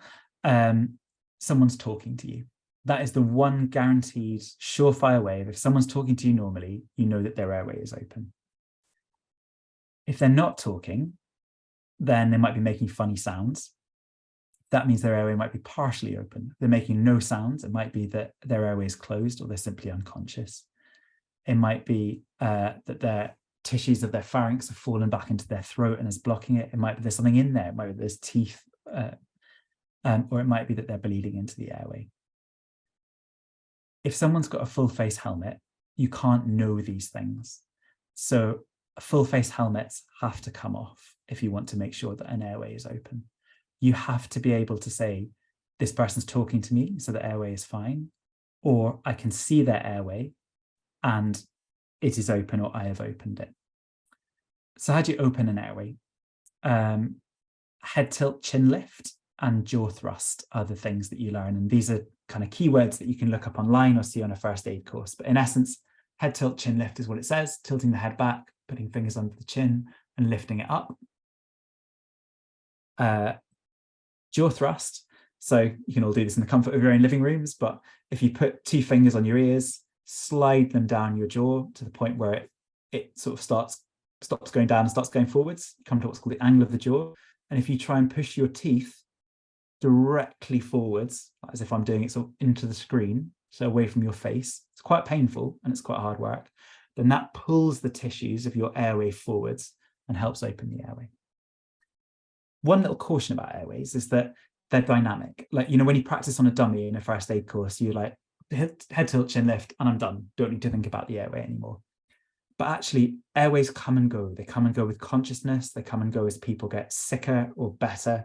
someone's talking to you. That is the one guaranteed surefire way of if someone's talking to you normally, you know that their airway is open. If they're not talking, then they might be making funny sounds. That means their airway might be partially open. They're making no sounds. It might be that their airway is closed, or they're simply unconscious. It might be that their tissues of their pharynx have fallen back into their throat and is blocking it. It might be there's something in there. It might be there's teeth, or it might be that they're bleeding into the airway. If someone's got a full face helmet, you can't know these things. So full face helmets have to come off if you want to make sure that an airway is open. You have to be able to say, this person's talking to me, so the airway is fine, or I can see their airway and it is open, or I have opened it. So how do you open an airway? Head tilt, chin lift, and jaw thrust are the things that you learn. And these are kind of keywords that you can look up online or see on a first aid course. But in essence, head tilt, chin lift is what it says, tilting the head back, putting fingers under the chin and lifting it up. Jaw thrust. So you can all do this in the comfort of your own living rooms, but if you put 2 fingers on your ears, slide them down your jaw to the point where it sort of stops going down and starts going forwards, you come to what's called the angle of the jaw. And if you try and push your teeth directly forwards, as if I'm doing it sort of into the screen, so away from your face, it's quite painful and it's quite hard work, then that pulls the tissues of your airway forwards and helps open the airway. One little caution about airways is that they're dynamic. Like, when you practice on a dummy in a first aid course, you're like, head tilt, chin lift, and I'm done. Don't need to think about the airway anymore. But actually, airways come and go. They come and go with consciousness. They come and go as people get sicker or better.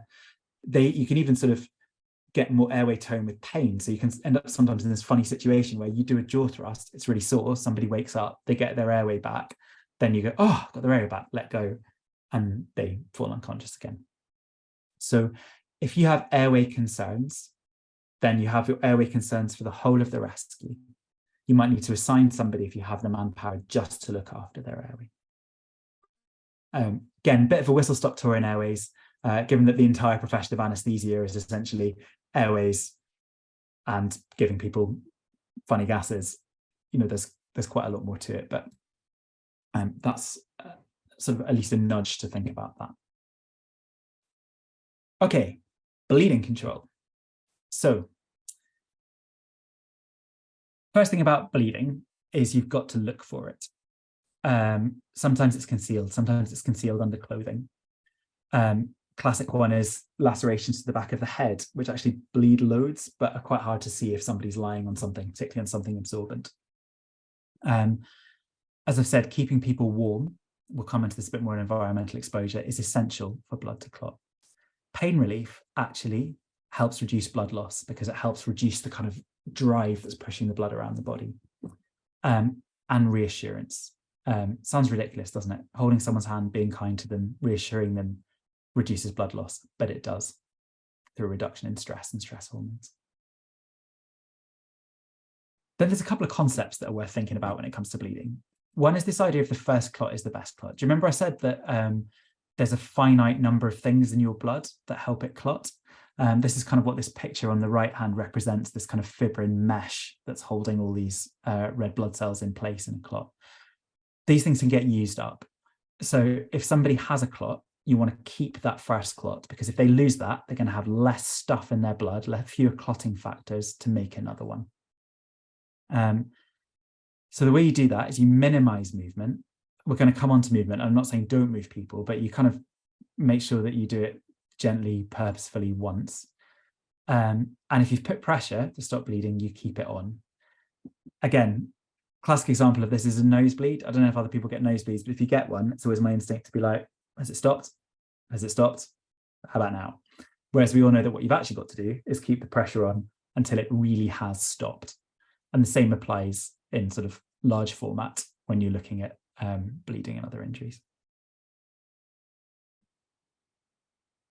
You can even sort of get more airway tone with pain. So you can end up sometimes in this funny situation where you do a jaw thrust, it's really sore, somebody wakes up, they get their airway back, then you go, oh, got their airway back, let go, and they fall unconscious again. So if you have airway concerns, then you have your airway concerns for the whole of the rescue. You might need to assign somebody, if you have the manpower, just to look after their airway. Again, bit of a whistle-stop tour in airways, given that the entire profession of anaesthesia is essentially airways and giving people funny gases. There's quite a lot more to it, but that's sort of at least a nudge to think about that. Okay, bleeding control. So first thing about bleeding is you've got to look for it. Sometimes it's concealed, sometimes it's concealed under clothing. Classic one is lacerations to the back of the head, which actually bleed loads, but are quite hard to see if somebody's lying on something, particularly on something absorbent. As I've said, keeping people warm, we'll come into this a bit more in environmental exposure, is essential for blood to clot. Pain relief actually helps reduce blood loss because it helps reduce the kind of drive that's pushing the blood around the body. And reassurance. Sounds ridiculous, doesn't it? Holding someone's hand, being kind to them, reassuring them reduces blood loss, but it does through a reduction in stress and stress hormones. Then there's a couple of concepts that are worth thinking about when it comes to bleeding. One is this idea of the first clot is the best clot. Do you remember I said that there's a finite number of things in your blood that help it clot? This is kind of what this picture on the right hand represents, this kind of fibrin mesh that's holding all these red blood cells in place in a clot. These things can get used up. So if somebody has a clot, you want to keep that first clot, because if they lose that, they're going to have less stuff in their blood, fewer clotting factors to make another one. So the way you do that is you minimize movement. We're going to come on to movement. I'm not saying don't move people, but you kind of make sure that you do it gently, purposefully once. And if you've put pressure to stop bleeding, you keep it on. Again, classic example of this is a nosebleed. I don't know if other people get nosebleeds, but if you get one, it's always my instinct to be like, has it stopped? Has it stopped? How about now? Whereas we all know that what you've actually got to do is keep the pressure on until it really has stopped. And the same applies in sort of large format when you're looking at bleeding and other injuries.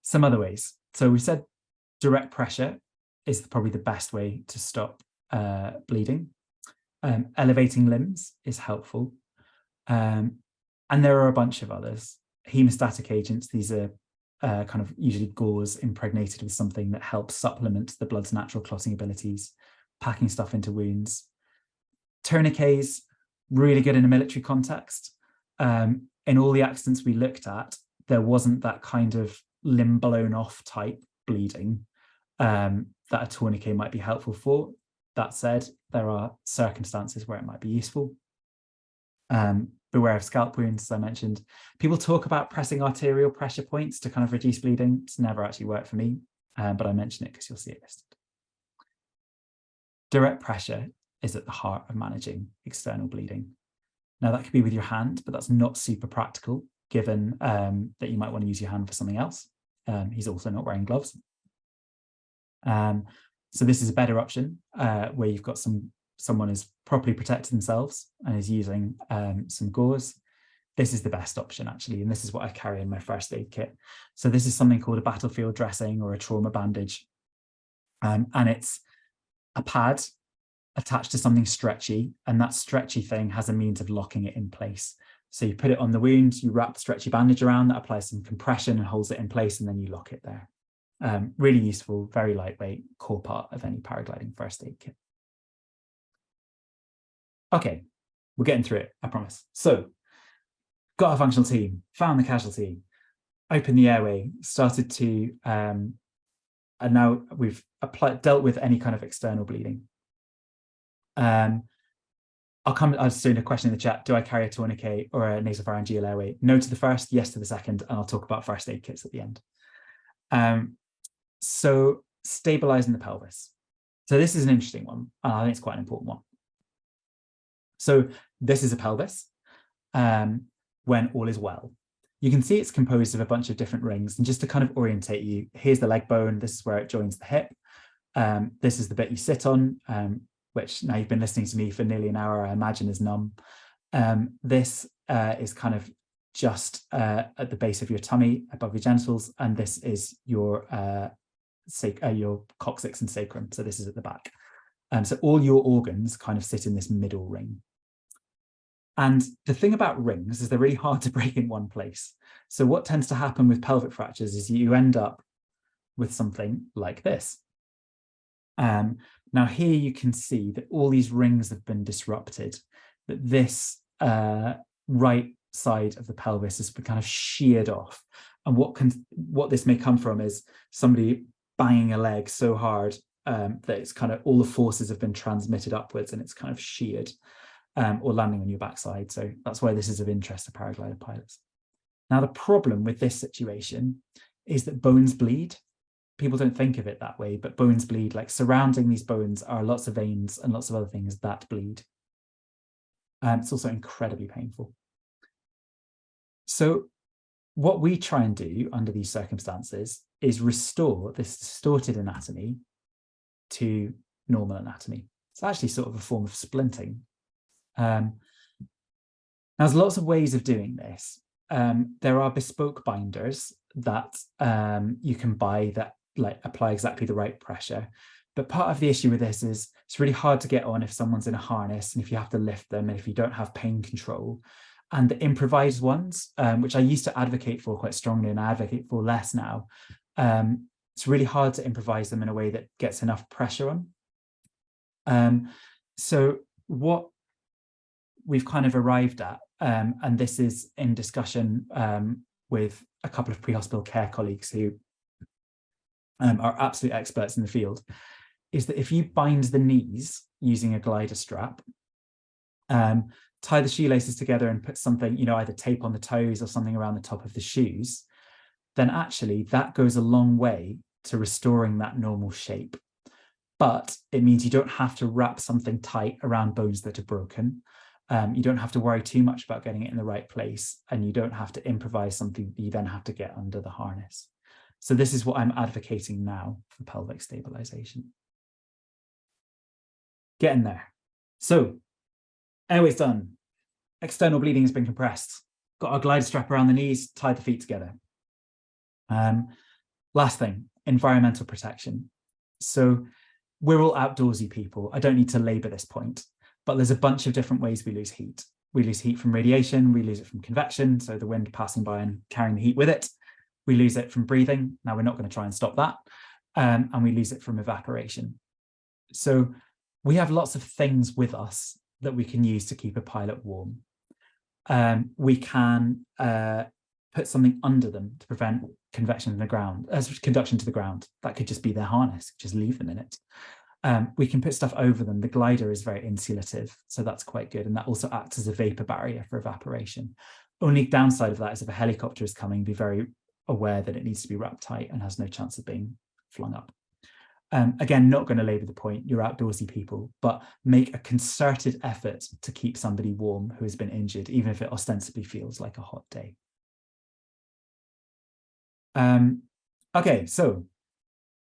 Some other ways. So we said direct pressure is probably the best way to stop bleeding. Elevating limbs is helpful. And there are a bunch of others. Hemostatic agents, these are kind of usually gauze impregnated with something that helps supplement the blood's natural clotting abilities, packing stuff into wounds. Tourniquets, really good in a military context. in all the accidents we looked at, there wasn't that kind of limb blown off type bleeding that a tourniquet might be helpful for. That said, there are circumstances where it might be useful. Beware of scalp wounds, as I mentioned. People talk about pressing arterial pressure points to kind of reduce bleeding. It's never actually worked for me, but I mention it because you'll see it listed. Direct pressure is at the heart of managing external bleeding. Now, that could be with your hand, but that's not super practical, given that you might want to use your hand for something else. He's also not wearing gloves. So this is a better option where you've got someone is properly protected themselves and is using some gauze. This is the best option, actually, and this is what I carry in my first aid kit. So this is something called a battlefield dressing or a trauma bandage. And it's a pad attached to something stretchy, and that stretchy thing has a means of locking it in place. So you put it on the wound, you wrap the stretchy bandage around, that applies some compression and holds it in place, and then you lock it there. Really useful, very lightweight, core part of any paragliding first aid kit. Okay, we're getting through it, I promise. So, got a functional team, found the casualty, opened the airway, started to, and now we've dealt with any kind of external bleeding. I was doing a question in the chat, do I carry a tourniquet or a nasopharyngeal airway? No to the first, yes to the second, and I'll talk about first aid kits at the end. So stabilizing the pelvis. So this is an interesting one, and I think it's quite an important one. So this is a pelvis when all is well. You can see it's composed of a bunch of different rings, and just to kind of orientate you, here's the leg bone, this is where it joins the hip. This is the bit you sit on, which now you've been listening to me for nearly an hour, I imagine is numb. This is kind of just at the base of your tummy, above your genitals, and this is your coccyx and sacrum. So this is at the back. So all your organs kind of sit in this middle ring. And the thing about rings is they're really hard to break in one place. So what tends to happen with pelvic fractures is you end up with something like this. Now here you can see that all these rings have been disrupted, that this right side of the pelvis has been kind of sheared off. And what this may come from is somebody banging a leg so hard that it's kind of all the forces have been transmitted upwards and it's kind of sheared, or landing on your backside. So that's why this is of interest to paraglider pilots. Now, the problem with this situation is that bones bleed. People don't think of it that way, but bones bleed. Like surrounding these bones are lots of veins and lots of other things that bleed. It's also incredibly painful. So what we try and do under these circumstances is restore this distorted anatomy to normal anatomy. It's actually sort of a form of splinting. Now, there's lots of ways of doing this. There are bespoke binders that you can buy that apply exactly the right pressure. But part of the issue with this is it's really hard to get on if someone's in a harness and if you have to lift them and if you don't have pain control. And the improvised ones, which I used to advocate for quite strongly and I advocate for less now, it's really hard to improvise them in a way that gets enough pressure on. So what we've kind of arrived at, and this is in discussion with a couple of pre-hospital care colleagues who are absolute experts in the field, is that if you bind the knees using a glider strap, tie the shoelaces together and put something, either tape on the toes or something around the top of the shoes, then actually that goes a long way to restoring that normal shape. But it means you don't have to wrap something tight around bones that are broken. You don't have to worry too much about getting it in the right place, and you don't have to improvise something that you then have to get under the harness. So this is what I'm advocating now for pelvic stabilization. Getting there. So airway's done. External bleeding has been compressed. Got our glider strap around the knees, tied the feet together. Last thing, environmental protection. So we're all outdoorsy people. I don't need to labor this point, but there's a bunch of different ways we lose heat. We lose heat from radiation. We lose it from convection, so the wind passing by and carrying the heat with it. We lose it from breathing. Now, we're not going to try and stop that. And we lose it from evaporation. So we have lots of things with us that we can use to keep a pilot warm. We can put something under them to prevent conduction to the ground. That could just be their harness, just leave them in it. We can put stuff over them. The glider is very insulative, so that's quite good. And that also acts as a vapor barrier for evaporation. Only downside of that is if a helicopter is coming, be very aware that it needs to be wrapped tight and has no chance of being flung up. Again, not going to labour the point, you're outdoorsy people, but make a concerted effort to keep somebody warm who has been injured, even if it ostensibly feels like a hot day. Okay, so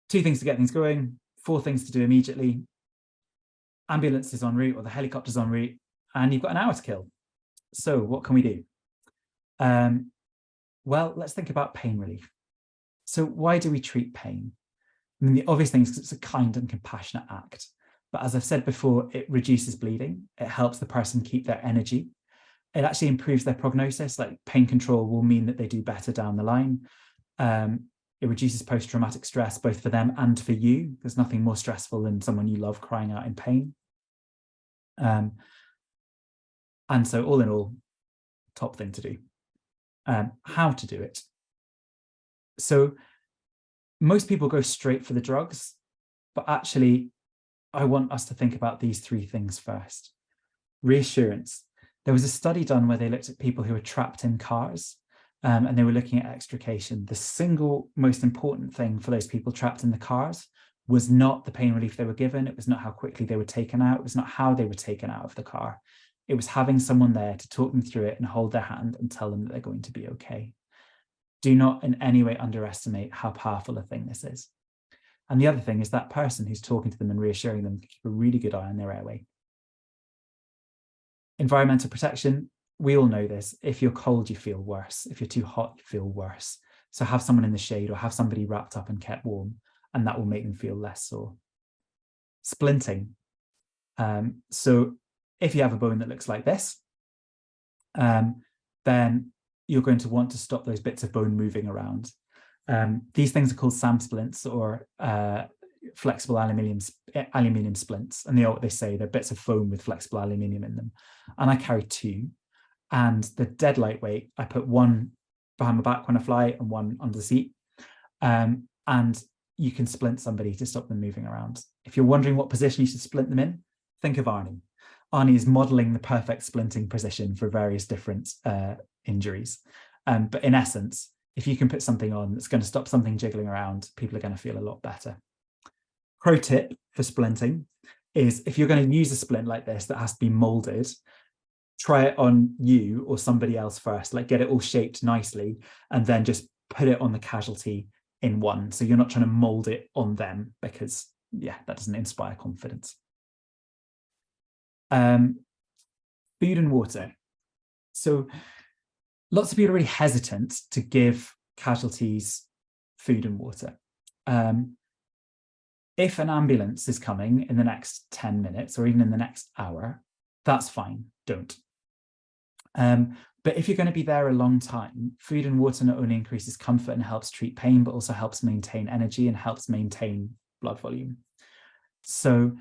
2 things to get things going, 4 things to do immediately. Ambulance is en route, or the helicopter's en route, and you've got an hour to kill. So what can we do? Well, let's think about pain relief. So why do we treat pain? I mean, the obvious thing is it's a kind and compassionate act. But as I've said before, it reduces bleeding. It helps the person keep their energy. It actually improves their prognosis. Like pain control will mean that they do better down the line. It reduces post-traumatic stress, both for them and for you. There's nothing more stressful than someone you love crying out in pain. And so all in all, top thing to do. How to do it. So most people go straight for the drugs, but actually I want us to think about these 3 things first. Reassurance. There was a study done where they looked at people who were trapped in cars, and they were looking at extrication. The single most important thing for those people trapped in the cars was not the pain relief they were given. It was not how quickly they were taken out. It was not how they were taken out of the car. It was having someone there to talk them through it and hold their hand and tell them that they're going to be okay. Do not in any way underestimate how powerful a thing this is. And the other thing is that person who's talking to them and reassuring them to keep a really good eye on their airway. Environmental protection, we all know this. If you're cold, you feel worse. If you're too hot, you feel worse. So have someone in the shade or have somebody wrapped up and kept warm, and that will make them feel less sore. Splinting. So if you have a bone that looks like this, then you're going to want to stop those bits of bone moving around. These things are called SAM splints, or flexible aluminium splints. And they say they're bits of foam with flexible aluminium in them. And I carry 2. And the dead lightweight, I put 1 behind my back when I fly and 1 under the seat. And you can splint somebody to stop them moving around. If you're wondering what position you should splint them in, think of Arnie. Arnie is modeling the perfect splinting position for various different injuries. But in essence, if you can put something on that's going to stop something jiggling around, people are going to feel a lot better. Pro tip for splinting is if you're going to use a splint like this that has to be molded, try it on you or somebody else first, like get it all shaped nicely, and then just put it on the casualty in one. So you're not trying to mold it on them, because yeah, that doesn't inspire confidence. Food and water. So lots of people are really hesitant to give casualties food and water. If an ambulance is coming in the next 10 minutes or even in the next hour, that's fine, don't. But if you're going to be there a long time, food and water not only increases comfort and helps treat pain, but also helps maintain energy and helps maintain blood volume. So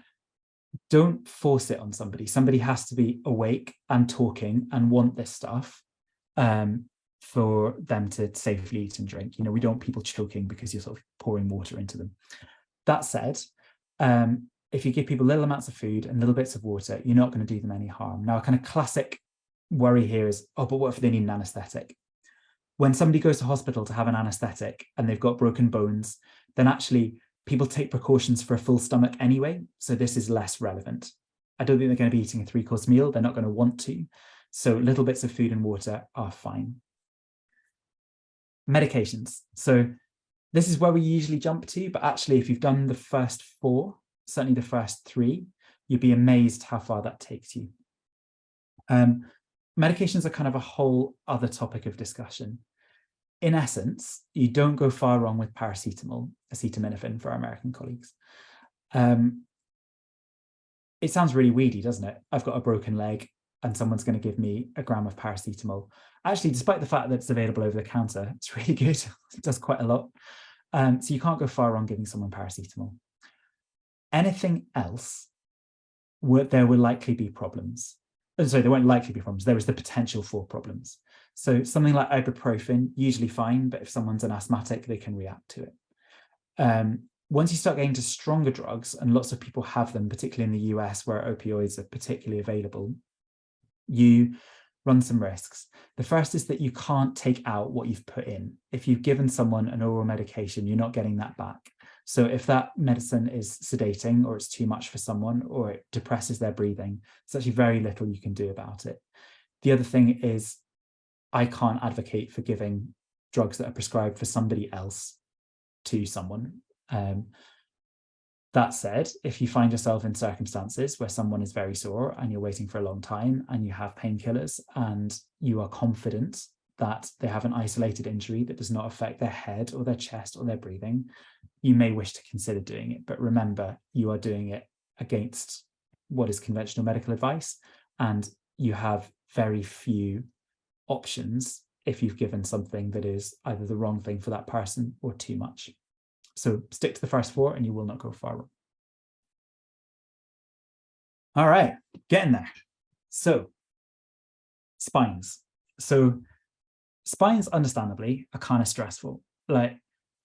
don't force it on somebody. Somebody has to be awake and talking and want this stuff for them to safely eat and drink. You know, we don't want people choking because you're sort of pouring water into them. That said, if you give people little amounts of food and little bits of water, you're not going to do them any harm. Now, a kind of classic worry here is, oh, but what if they need an anesthetic? When somebody goes to hospital to have an anesthetic and they've got broken bones, then actually people take precautions for a full stomach anyway. So this is less relevant. I don't think they're going to be eating a 3-course meal. They're not going to want to. So little bits of food and water are fine. Medications. So this is where we usually jump to, but actually if you've done the first 4, certainly the first 3, you'd be amazed how far that takes you. Medications are kind of a whole other topic of discussion. In essence, you don't go far wrong with paracetamol, acetaminophen for our American colleagues. It sounds really weedy, doesn't it? I've got a broken leg and someone's going to give me a gram of paracetamol. Actually, despite the fact that it's available over the counter, it's really good. It does quite a lot. So you can't go far wrong giving someone paracetamol. Anything else, there will likely be problems. sorry, there won't likely be problems. There is the potential for problems. So something like ibuprofen, usually fine, but if someone's an asthmatic, they can react to it. Once you start getting to stronger drugs, and lots of people have them, particularly in the US where opioids are particularly available, you run some risks. The first is that you can't take out what you've put in. If you've given someone an oral medication, you're not getting that back. So if that medicine is sedating, or it's too much for someone, or it depresses their breathing, there's actually very little you can do about it. The other thing is, I can't advocate for giving drugs that are prescribed for somebody else to someone. That said, if you find yourself in circumstances where someone is very sore and you're waiting for a long time and you have painkillers and you are confident that they have an isolated injury that does not affect their head or their chest or their breathing, you may wish to consider doing it. But remember, you are doing it against what is conventional medical advice, and you have very few options if you've given something that is either the wrong thing for that person or too much. So stick to the first 4 and you will not go far wrong. All right, getting there. So spines. So spines, understandably, are kind of stressful. Like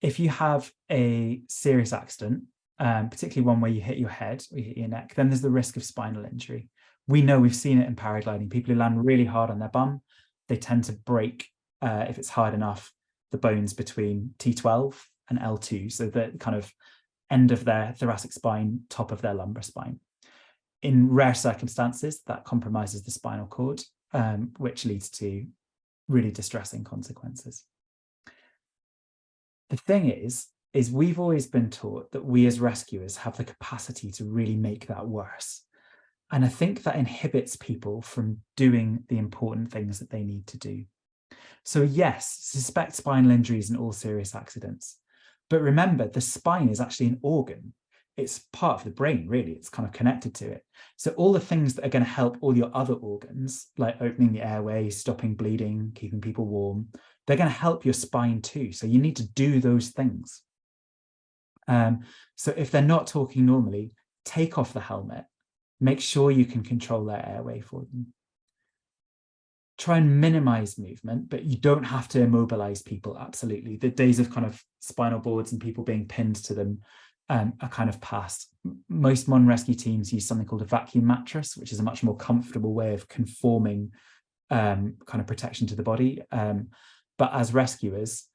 if you have a serious accident, particularly one where you hit your head or you hit your neck, then there's the risk of spinal injury. We know, we've seen it in paragliding. People who land really hard on their bum, they tend to break, if it's hard enough, the bones between T12 and L2, so the kind of end of their thoracic spine, top of their lumbar spine. In rare circumstances, that compromises the spinal cord, which leads to really distressing consequences. The thing is we've always been taught that we as rescuers have the capacity to really make that worse. And I think that inhibits people from doing the important things that they need to do. So yes, suspect spinal injuries in all serious accidents. But remember, the spine is actually an organ. It's part of the brain, really. It's kind of connected to it. So all the things that are going to help all your other organs, like opening the airway, stopping bleeding, keeping people warm, they're going to help your spine too. So you need to do those things. So if they're not talking normally, take off the helmet. Make sure you can control their airway for them. Try and minimize movement, but you don't have to immobilize people, absolutely. The days of kind of spinal boards and people being pinned to them are kind of past. Most modern rescue teams use something called a vacuum mattress, which is a much more comfortable way of conforming kind of protection to the body. But as rescuers,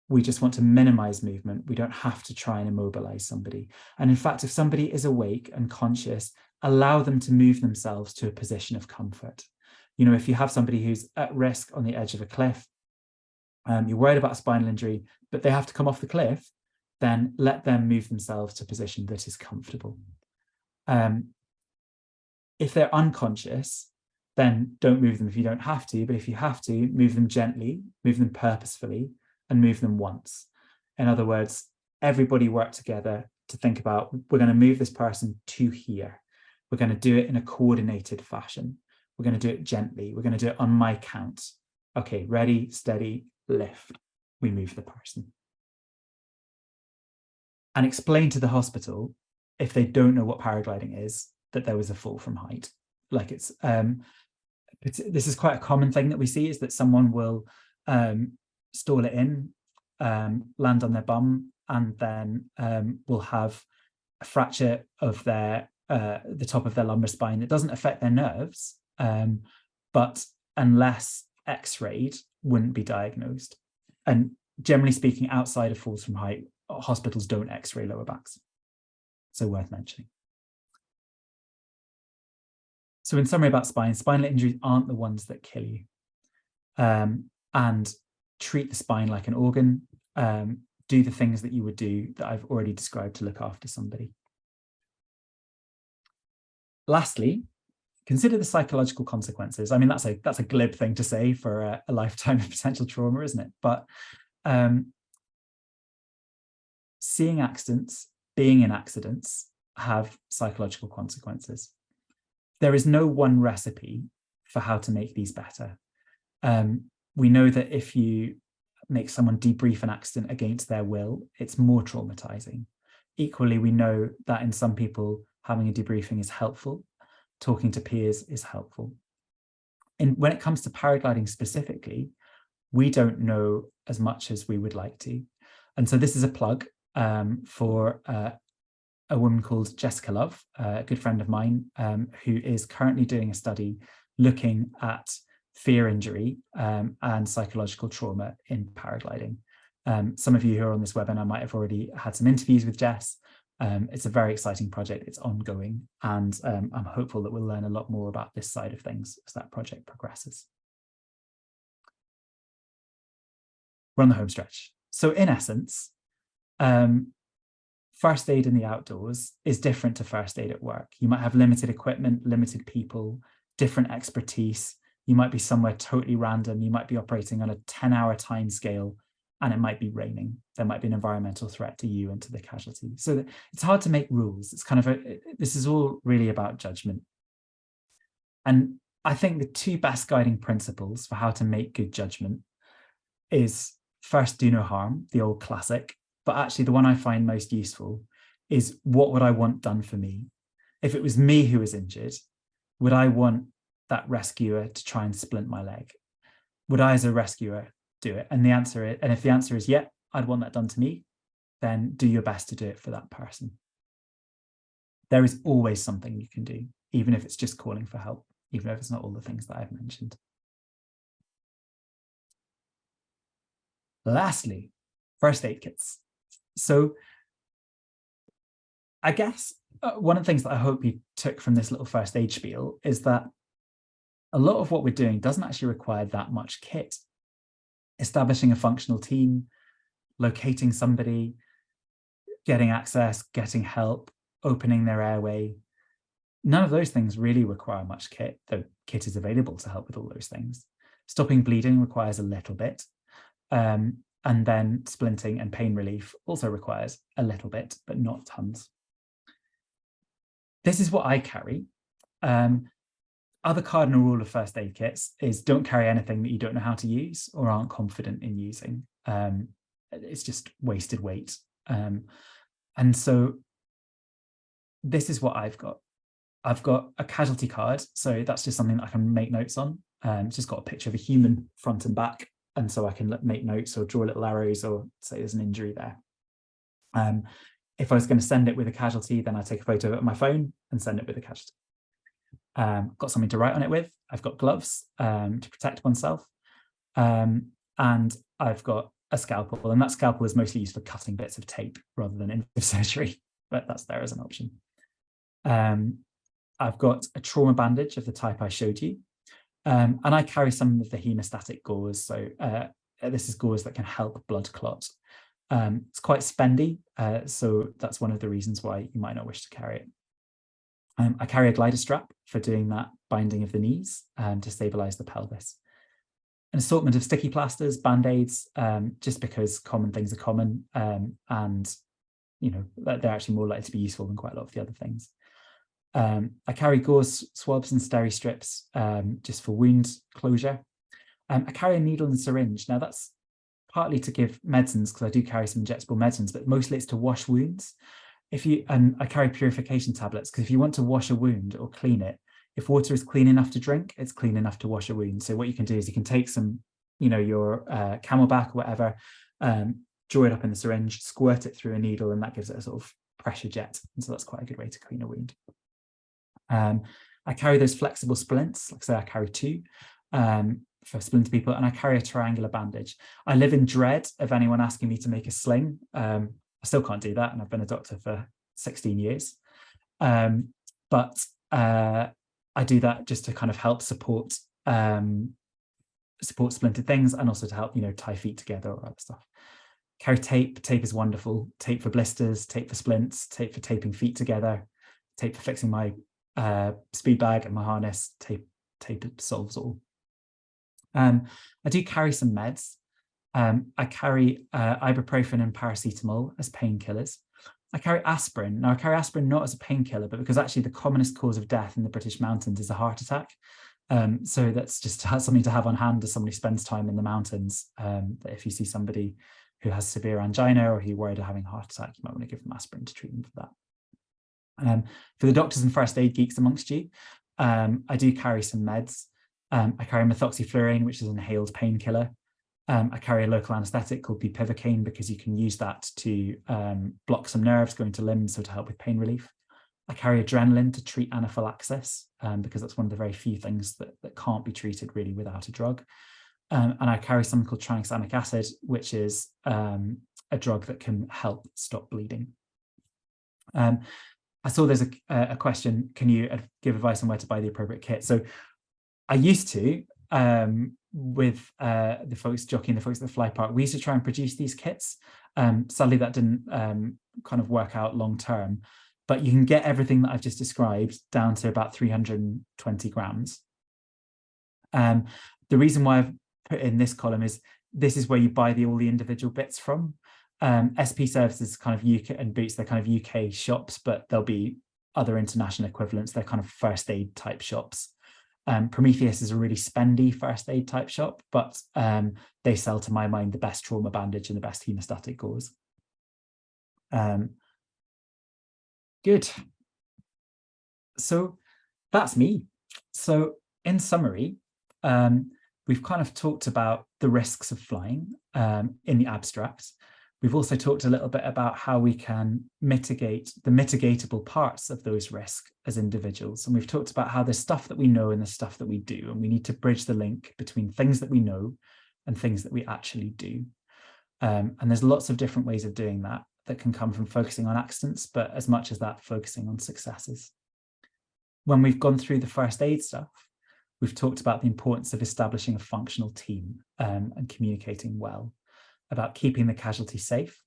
we just want to minimize movement. We don't have to try and immobilize somebody. And in fact, if somebody is awake and conscious, allow them to move themselves to a position of comfort. You know, if you have somebody who's at risk on the edge of a cliff, you're worried about a spinal injury, but they have to come off the cliff, then let them move themselves to a position that is comfortable. If they're unconscious, then don't move them if you don't have to, but if you have to, move them gently, move them purposefully, and move them once. In other words, everybody work together to think about, we're going to move this person to here. We're going to do it in a coordinated fashion. We're going to do it gently. We're going to do it on my count. Okay, ready, steady, lift. We move the person. And explain to the hospital, if they don't know what paragliding is, that there was a fall from height. Like this is quite a common thing that we see, is that someone will stall it in, land on their bum, and then will have a fracture of their the top of their lumbar spine. It doesn't affect their nerves, but unless x-rayed, wouldn't be diagnosed. And generally speaking, outside of falls from height, hospitals don't x-ray lower backs. So worth mentioning. So in summary about spine, spinal injuries aren't the ones that kill you. And treat the spine like an organ. Do the things that you would do that I've already described to look after somebody. Lastly, consider the psychological consequences. I mean, that's a glib thing to say for a lifetime of potential trauma, isn't it? But seeing accidents, being in accidents, have psychological consequences. There is no one recipe for how to make these better. We know that if you make someone debrief an accident against their will, it's more traumatizing. Equally, we know that in some people, having a debriefing is helpful. Talking to peers is helpful. when it comes to paragliding specifically, we don't know as much as we would like to. And so this is a plug for a woman called Jessica Love, a good friend of mine, who is currently doing a study looking at fear injury and psychological trauma in paragliding. Some of you who are on this webinar might have already had some interviews with Jess. It's a very exciting project. It's ongoing, and I'm hopeful that we'll learn a lot more about this side of things as that project progresses. We're on the home stretch. So in essence, first aid in the outdoors is different to first aid at work. You might have limited equipment, limited people, different expertise. You might be somewhere totally random. You might be operating on a 10-hour time scale, and it might be raining. There might be an environmental threat to you and to the casualty. So it's hard to make rules. It's kind of this is all really about judgment. And I think the two best guiding principles for how to make good judgment is first, do no harm, the old classic, but actually the one I find most useful is, what would I want done for me? If it was me who was injured, would I want that rescuer to try and splint my leg? Would I, as a rescuer, do it? And if the answer is yeah, I'd want that done to me, then do your best to do it for that person. There is always something you can do, even if it's just calling for help, even if it's not all the things that I've mentioned. Lastly, first aid kits. So I guess one of the things that I hope you took from this little first aid spiel is that a lot of what we're doing doesn't actually require that much kit. Establishing a functional team, locating somebody, getting access, getting help, opening their airway. None of those things really require much kit, though kit is available to help with all those things. Stopping bleeding requires a little bit. And then splinting and pain relief also requires a little bit, but not tons. This is what I carry. Other cardinal rule of first aid kits is don't carry anything that you don't know how to use or aren't confident in using. It's just wasted weight. And so this is what I've got. I've got a casualty card. So that's just something that I can make notes on. It's just got a picture of a human front and back. And so I can make notes or draw little arrows or say there's an injury there. If I was going to send it with a casualty, then I take a photo of it on my phone and send it with a casualty. Got something to write on it with. I've got gloves to protect oneself. And I've got a scalpel, and that scalpel is mostly used for cutting bits of tape rather than in surgery, but that's there as an option. I've got a trauma bandage of the type I showed you. And I carry some of the hemostatic gauze. So this is gauze that can help blood clot. It's quite spendy, so that's one of the reasons why you might not wish to carry it. I carry a glider strap for doing that binding of the knees to stabilize the pelvis. An assortment of sticky plasters, band-aids, just because common things are common, and you know they're actually more likely to be useful than quite a lot of the other things. I carry gauze swabs and steri strips just for wound closure. I carry a needle and syringe. Now that's partly to give medicines, because I do carry some injectable medicines, but mostly it's to wash wounds. And I carry purification tablets, because if you want to wash a wound or clean it, if water is clean enough to drink, it's clean enough to wash a wound. So what you can do is you can take some, you know, your Camelback or whatever, draw it up in the syringe, squirt it through a needle, and that gives it a sort of pressure jet. And so that's quite a good way to clean a wound. I carry those flexible splints. Like I say, I carry 2 for splint people, and I carry a triangular bandage. I live in dread of anyone asking me to make a sling. I still can't do that, and I've been a doctor for 16 years. But I do that just to kind of help support splinted things, and also to help, you know, tie feet together or other stuff. Carry tape. Tape is wonderful. Tape for blisters, tape for splints, tape for taping feet together, tape for fixing my speed bag and my harness. Tape solves all. I do carry some meds. I carry ibuprofen and paracetamol as painkillers. I carry aspirin. Now I carry aspirin not as a painkiller, but because actually the commonest cause of death in the British mountains is a heart attack. So that's just something to have on hand as somebody spends time in the mountains. That if you see somebody who has severe angina or who you're worried of having a heart attack, you might want to give them aspirin to treat them for that. For the doctors and first aid geeks amongst you, I do carry some meds. I carry methoxyflurane, which is an inhaled painkiller. I carry a local anaesthetic called bupivacaine because you can use that to block some nerves going to limbs, so to help with pain relief. I carry adrenaline to treat anaphylaxis because that's one of the very few things that can't be treated really without a drug. And I carry something called tranexamic acid, which is a drug that can help stop bleeding. I saw there's a question, can you give advice on where to buy the appropriate kit? So I used to, with the folks jockeying, the folks at the Fly Park, we used to try and produce these kits. Sadly, that didn't kind of work out long term, but you can get everything that I've just described down to about 320 grams. The reason why I've put in this column is this is where you buy all the individual bits from. SP Services kind of UK and Boots, they're kind of UK shops, but there'll be other international equivalents. They're kind of first aid type shops. Prometheus is a really spendy first aid type shop, but they sell, to my mind, the best trauma bandage and the best hemostatic gauze. Good. So that's me. So in summary, we've kind of talked about the risks of flying in the abstract. We've also talked a little bit about how we can mitigate the mitigatable parts of those risks as individuals. And we've talked about how there's stuff that we know and the stuff that we do, and we need to bridge the link between things that we know and things that we actually do. And there's lots of different ways of doing that can come from focusing on accidents, but as much as that, focusing on successes. When we've gone through the first aid stuff, we've talked about the importance of establishing a functional team and communicating well, about keeping the casualty safe.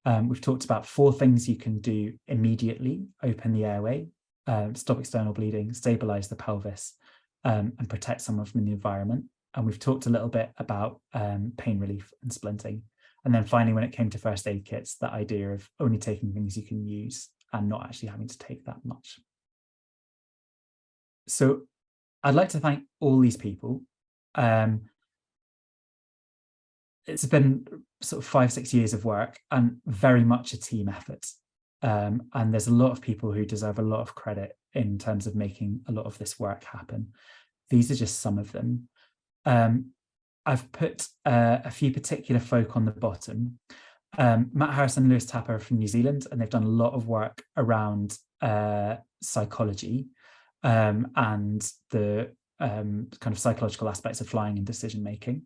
We've talked about 4 things you can do immediately: open the airway, stop external bleeding, stabilize the pelvis, and protect someone from the environment. And we've talked a little bit about pain relief and splinting. And then finally, when it came to first aid kits, that idea of only taking things you can use and not actually having to take that much. So I'd like to thank all these people. It's been sort of 5-6 years of work and very much a team effort. And there's a lot of people who deserve a lot of credit in terms of making a lot of this work happen. These are just some of them. I've put a few particular folk on the bottom. Matt Harris and Lewis Tapper are from New Zealand, and they've done a lot of work around psychology and the kind of psychological aspects of flying and decision making.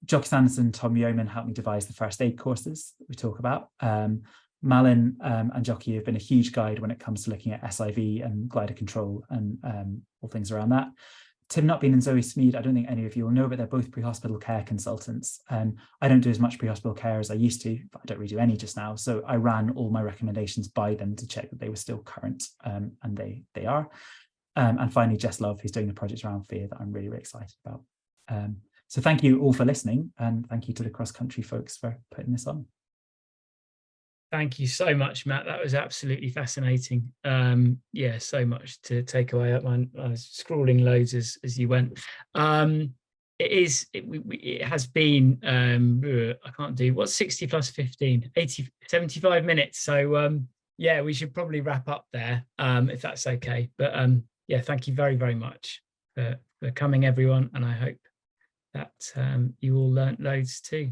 Jocky Sanderson and Tom Yeoman helped me devise the first aid courses that we talk about. Malin and Jocky have been a huge guide when it comes to looking at SIV and glider control and all things around that. Tim Nutbean and Zoe Smead, I don't think any of you will know, but they're both pre-hospital care consultants. I don't do as much pre-hospital care as I used to, but I don't really do any just now. So I ran all my recommendations by them to check that they were still current, and they are. And finally, Jess Love, who's doing the project around fear that I'm really, really excited about. So thank you all for listening, and thank you to the Cross Country folks for putting this on. Thank you so much, Matt. That was absolutely fascinating. Yeah, so much to take away. I was scrawling loads as you went. It has been, I can't do, what's 60 plus 15? 75 minutes. So yeah, we should probably wrap up there if that's okay. But yeah, thank you very, very much for coming, everyone. And I hope that you all learnt loads too.